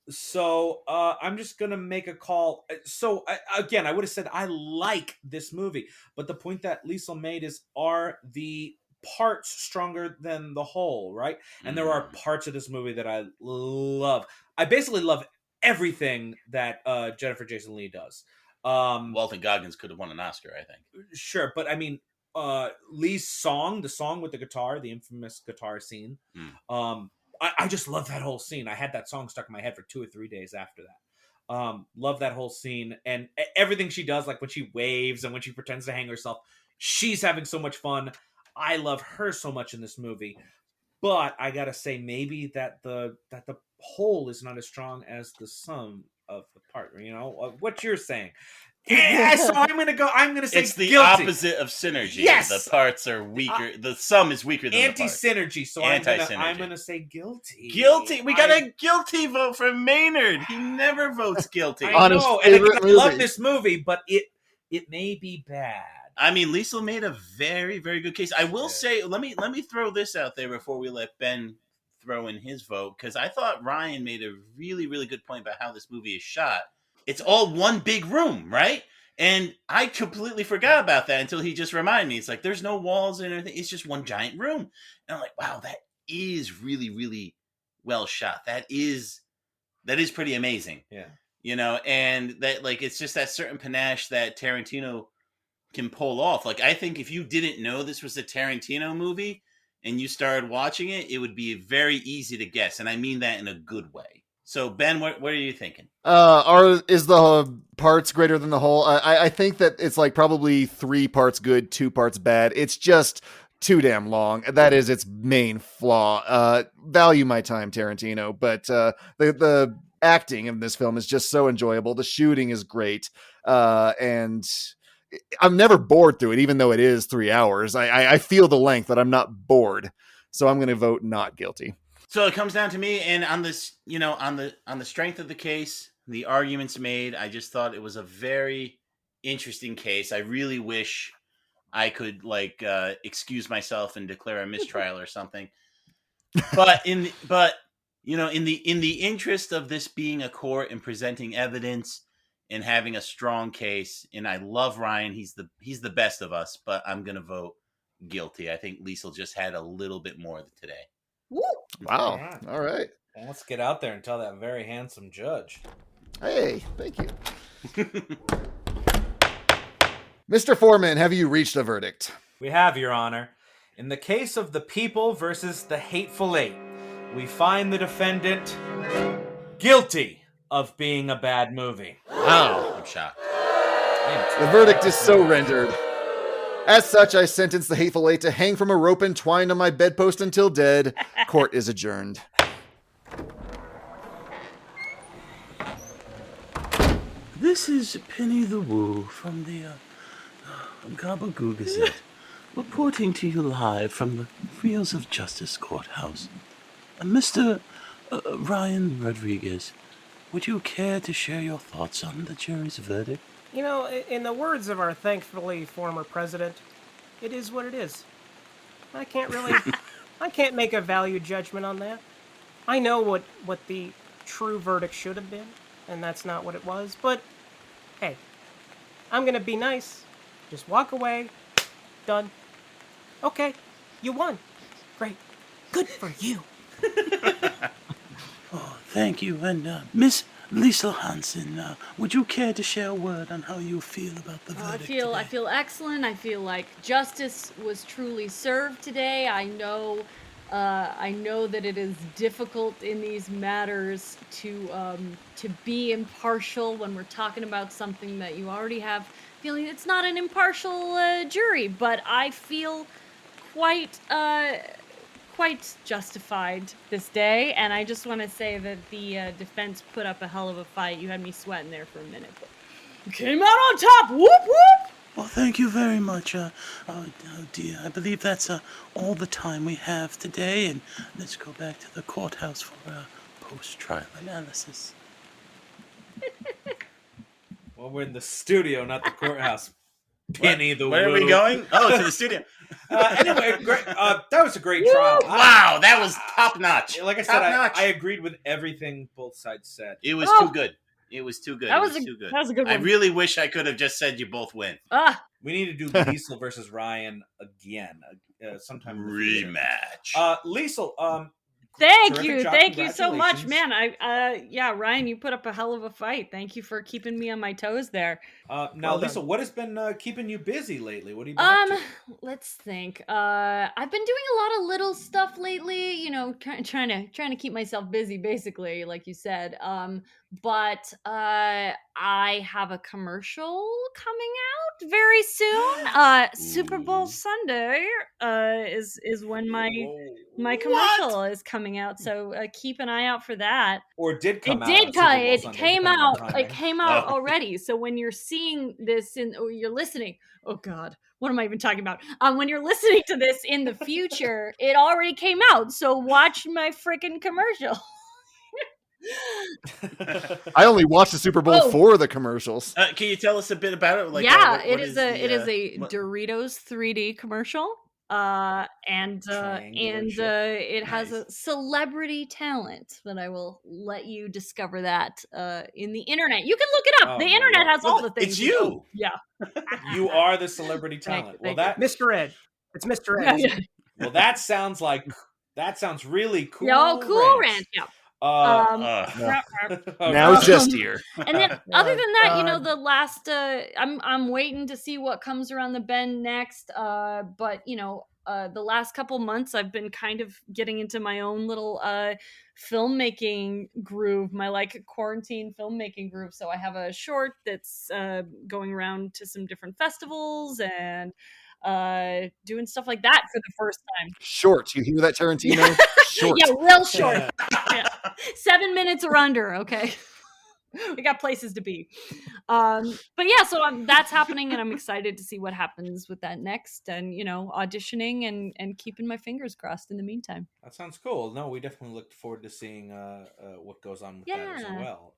So I'm just gonna make a call. So again, I would have said I like this movie, but the point that Liesel made is, are the parts stronger than the whole, right? And there are parts of this movie that I love. I basically love everything that Jennifer Jason Leigh does. Walton Goggins could have won an Oscar, I think. Sure, but I mean, Lee's song, the song with the guitar, the infamous guitar scene. I just love that whole scene. I had that song stuck in my head for 2 or 3 days after that. Love that whole scene and everything she does, like when she waves and when she pretends to hang herself. She's having so much fun. I love her so much in this movie. But I gotta say, maybe that the whole is not as strong as the sum of the part. What you're saying. So I'm gonna say it's the guilty. opposite of synergy. Yes, the parts are weaker. The sum is weaker than anti-synergy. So I'm gonna say guilty. Guilty. We got a guilty vote from Maynard. He never votes guilty. I know, and I love this movie, but it may be bad. I mean, Liesel made a very, very good case. I will say, let me throw this out there before we let Ben throw in his vote, because I thought Ryan made a really, really good point about how this movie is shot. It's all one big room, right? And I completely forgot about that until he just reminded me. It's like, there's no walls and everything. It's just one giant room. And I'm like, wow, that is really, really well shot. That is pretty amazing. Yeah. And that, like, it's just that certain panache that Tarantino can pull off. Like, I think if you didn't know this was a Tarantino movie and you started watching it, it would be very easy to guess. And I mean that in a good way. So, Ben, what are you thinking? Is the parts greater than the whole? I think that it's like probably 3 parts good, 2 parts bad. It's just too damn long. That is its main flaw. Value my time, Tarantino. But the acting in this film is just so enjoyable. The shooting is great. And I'm never bored through it, even though it is 3 hours. I feel the length, but I'm not bored. So I'm going to vote not guilty. So it comes down to me, and on this, on the strength of the case, the arguments made, I just thought it was a very interesting case. I really wish I could excuse myself and declare a mistrial or something. But in the interest of this being a court and presenting evidence and having a strong case, and I love Ryan, he's the best of us, but I'm gonna vote guilty. I think Liesel just had a little bit more today. Woo! Wow. All right. Well, let's get out there and tell that very handsome judge. Hey, thank you. Mr. Foreman, have you reached a verdict? We have, Your Honor. In the case of The People versus the Hateful Eight, we find the defendant guilty of being a bad movie. Wow. I'm shocked. The verdict is so rendered. As such, I sentence the Hateful Eight to hang from a rope entwined on my bedpost until dead. Court is adjourned. This is Penny the Woo from the Gabagool Gazette, reporting to you live from the Reels of Justice Courthouse. Mr. Ryan Rodriguez, would you care to share your thoughts on the jury's verdict? In the words of our thankfully former president, it is what it is. I can't make a value judgment on that. I know what the true verdict should have been, and that's not what it was, but hey, I'm gonna be nice. Just walk away. Done. Okay, you won. Great. Good for you. Oh, thank you. And Miss Liesel Hanson, would you care to share a word on how you feel about the verdict I feel excellent. I feel like justice was truly served today. I know I know that it is difficult in these matters to be impartial when we're talking about something that you already have feeling it's not an impartial jury, but I feel quite justified this day, and I just want to say that the defense put up a hell of a fight. You had me sweating there for a minute, but you came out on top. Whoop whoop. Well, thank you very much. Oh dear, I believe that's all the time we have today, and let's go back to the courthouse for post-trial analysis. Well, we're in the studio, not the courthouse. Penny the Where woo. are we going? Oh, to the studio. Anyway, great, that was a great trial. Wow, that was top notch. Like I said, I agreed with everything both sides said. It was too good. It was too good. That was too good. That was a good one. I really wish I could have just said you both win. We need to do Liesel versus Ryan again sometime in the future. Rematch. Liesel, Thank terrific you. job. Thank you so much, Congratulations. man. Ryan, you put up a hell of a fight. Thank you for keeping me on my toes there. Now, Well done. Liesel, what has been keeping you busy lately? What have you been up to? Let's think. I've been doing a lot of little stuff lately, you know, trying to keep myself busy, basically, like you said. But I have a commercial coming out very soon. Super Bowl Sunday is when my commercial is coming out, so keep an eye out for that. Or did come out? It came out. It came out already. So when you're seeing this or you're listening, oh God, what am I even talking about? When you're listening to this in the future, it already came out. So watch my freaking commercial. I only watched the Super Bowl for the commercials. Can you tell us a bit about it? Like, it is a Doritos 3D commercial. And it has a celebrity talent, but I will let you discover that in the internet. You can look it up. The internet has all the things. It's you. Yeah. You are the celebrity talent. Thank you. Mr. Ed. It's Mr. Ed. Yeah. Well, that sounds really cool. Yeah, cool rant. Yeah. Now it's just here. And then other than that, you know, the last I'm waiting to see what comes around the bend next. But you know, the last couple months I've been kind of getting into my own little filmmaking groove, my like quarantine filmmaking groove. So I have a short that's going around to some different festivals and doing stuff like that for the first time. Short. You hear that, Tarantino? Short. Yeah, real short. Yeah. 7 minutes or under, okay? We got places to be. But yeah, so that's happening, and I'm excited to see what happens with that next, and, you know, auditioning and keeping my fingers crossed in the meantime. That sounds cool. No, we definitely look forward to seeing what goes on with that as well.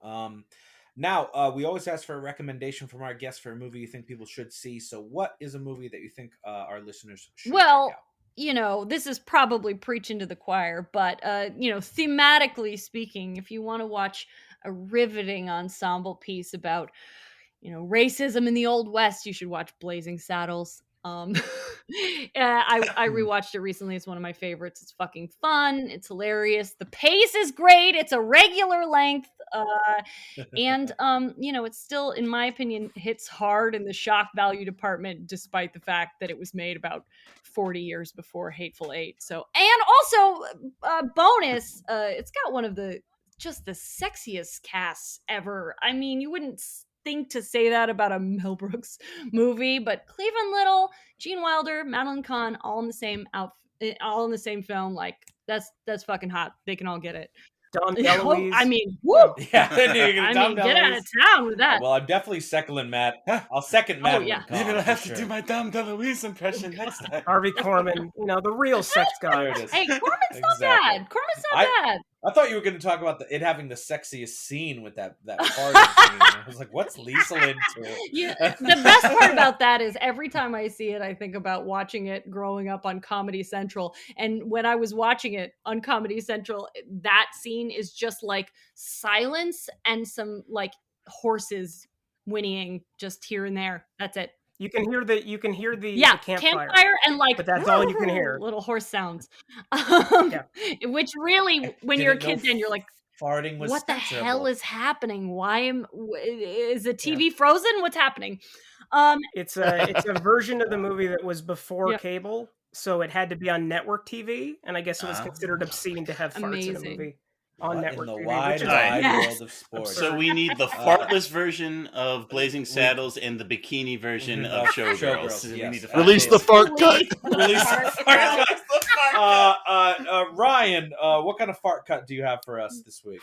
Now, we always ask for a recommendation from our guests for a movie you think people should see. So what is a movie that you think our listeners should check out? You know, this is probably preaching to the choir, but, you know, thematically speaking, if you want to watch a riveting ensemble piece about, you know, racism in the Old West, you should watch Blazing Saddles. I rewatched it recently. It's one of my favorites. It's fucking fun. It's hilarious. The pace is great. It's a regular length. And you know, it's still, in my opinion, hits hard in the shock value department, despite the fact that it was made about 40 years before Hateful Eight. So, and also bonus, it's got one of the sexiest casts ever. I mean, you wouldn't think to say that about a Mel Brooks movie, but Cleveland Little, Gene Wilder, Madeline Kahn, all in the same outfit, all in the same film. Like that's fucking hot. They can all get it. Dom DeLuise. I mean, woo! Yeah, get out of town with that. Well, I'm definitely seconding Matt. I'll second Matt. Oh, yeah. Maybe I'll have to do my Dom DeLuise impression next time. Harvey Korman, you know, the real sex guy. There it is. Hey, Corman's not bad. Corman's not bad. I thought you were going to talk about it having the sexiest scene with that farting scene. I was like, what's Liesel into? Yeah, the best part about that is every time I see it, I think about watching it growing up on Comedy Central. And when I was watching it on Comedy Central, that scene is just like silence and some like horses whinnying just here and there. That's it. You can hear the campfire and like, but that's all you can hear. Little horse sounds, which really, when you're a kid, then you're like, farting was what the censorable. hell is happening? Is the TV frozen? What's happening? It's a version of the movie that was before cable. so it had to be on network TV, and I guess it was considered obscene to have farts in a Amazing. movie on What network in the TV, wide, which is wide Yes. world of sports? So we need the fartless version of Blazing Saddles and the bikini version of Showgirls. Showgirls, We yes. need to Release the fart cut. Release the fart cut. Ryan, what kind of fart cut do you have for us this week?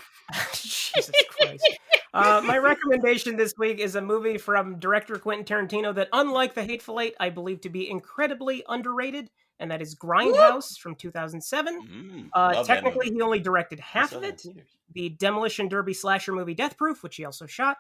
Jesus Christ. My recommendation this week is a movie from director Quentin Tarantino that, unlike The Hateful Eight, I believe to be incredibly underrated, and that is Grindhouse from 2007. Love that Technically, movie. he only directed I half saw of that in it, theaters. the demolition derby slasher movie Death Proof, which he also shot,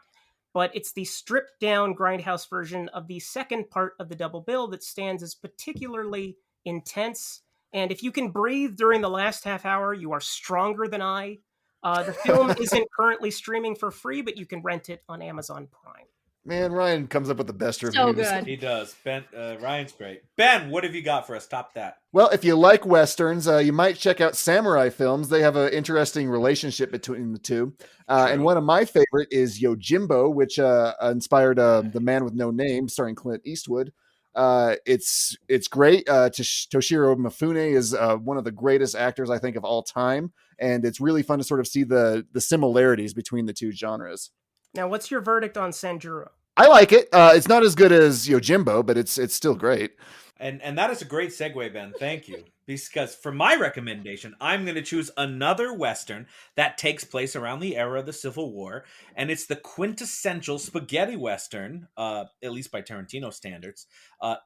but it's the stripped-down Grindhouse version of the second part of the double bill that stands as particularly intense, and if you can breathe during the last half hour, you are stronger than I. The film isn't currently streaming for free, but you can rent it on Amazon Prime. Man, Ryan comes up with the best reviews. So good. He does. Ben, Ryan's great. Ben, what have you got for us? Top that. Well, if you like westerns, you might check out samurai films. They have an interesting relationship between the two. And one of my favorite is Yojimbo, which inspired The Man with No Name, starring Clint Eastwood. It's great. Toshiro Mifune is one of the greatest actors, I think, of all time. And it's really fun to sort of see the similarities between the two genres. Now, what's your verdict on Sanjuro? I like it. It's not as good as Yojimbo, but it's still great. And that is a great segue, Ben. Thank you. Because for my recommendation, I'm going to choose another Western that takes place around the era of the Civil War. And it's the quintessential spaghetti Western, at least by Tarantino standards,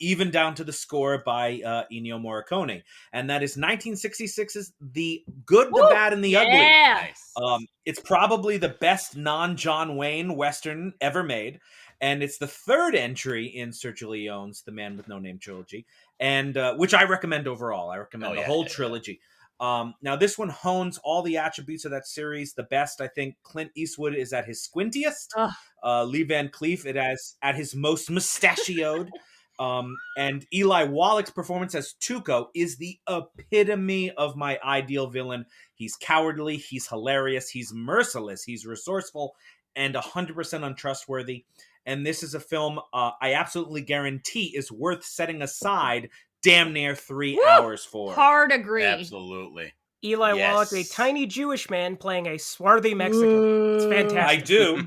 even down to the score by Ennio Morricone. And that is 1966's The Good, the Bad, and the Ugly. Nice. It's probably the best non-John Wayne Western ever made. And it's the third entry in Sergio Leone's The Man with No Name trilogy, and which I recommend overall. I recommend the whole trilogy. Now, this one hones all the attributes of that series the best. I think Clint Eastwood is at his squintiest. Lee Van Cleef is at his most mustachioed. And Eli Wallach's performance as Tuco is the epitome of my ideal villain. He's cowardly, he's hilarious, he's merciless, he's resourceful, and 100% untrustworthy. And this is a film I absolutely guarantee is worth setting aside damn near 3 hours for. Hard agree. Absolutely. Eli Wallach, a tiny Jewish man playing a swarthy Mexican. It's fantastic. I do.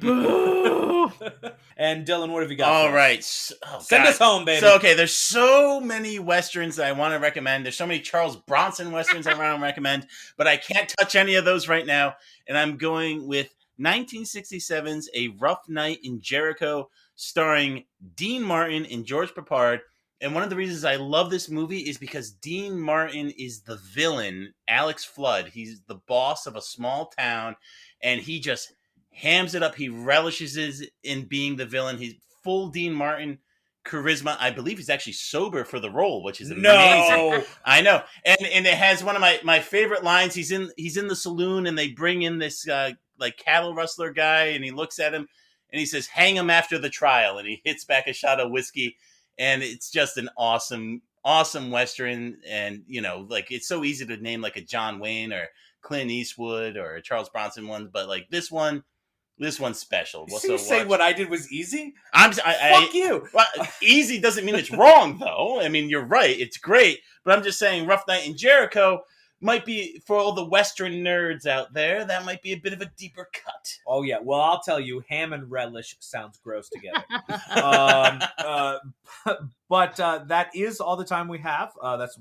And Dylan, what have you got? All right. Send us home, baby. So, okay, there's so many Westerns that I want to recommend. There's so many Charles Bronson Westerns I want to recommend, but I can't touch any of those right now. And I'm going with 1967's A Rough Night in Jericho, starring Dean Martin and George Peppard. And one of the reasons I love this movie is because Dean Martin is the villain, Alex Flood. He's the boss of a small town, and he just hams it up. He relishes in being the villain. He's full Dean Martin charisma. I believe he's actually sober for the role, which is amazing. No. I know. And it has one of my favorite lines. He's in the saloon, and they bring in this like cattle rustler guy, and he looks at him and he says, "Hang him after the trial," and he hits back a shot of whiskey. And it's just an awesome Western. And, you know, like, it's so easy to name like a John Wayne or Clint Eastwood or a Charles Bronson one. But like this one's special. So you say what I did was easy? Fuck you. Well, easy doesn't mean it's wrong, though. I mean, you're right. It's great. But I'm just saying Rough Night in Jericho might be, for all the Western nerds out there, that might be a bit of a deeper cut. Oh, yeah. Well, I'll tell you, ham and relish sounds gross together. But that is all the time we have.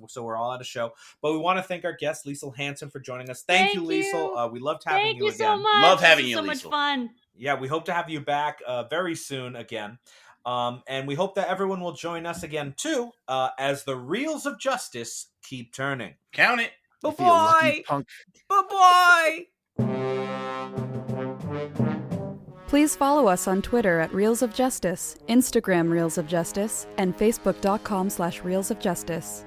So we're all out of show. But we want to thank our guest, Liesel Hanson, for joining us. Thank you, Liesel. We loved having you again. Thank you so much. Love having you, so Liesel. much fun. Yeah, we hope to have you back very soon again. And we hope that everyone will join us again, too, as the reels of justice keep turning. Count it. Bye-bye. Bye-bye. Please follow us on Twitter at Reels of Justice, Instagram Reels of Justice, and Facebook.com/Reels of Justice.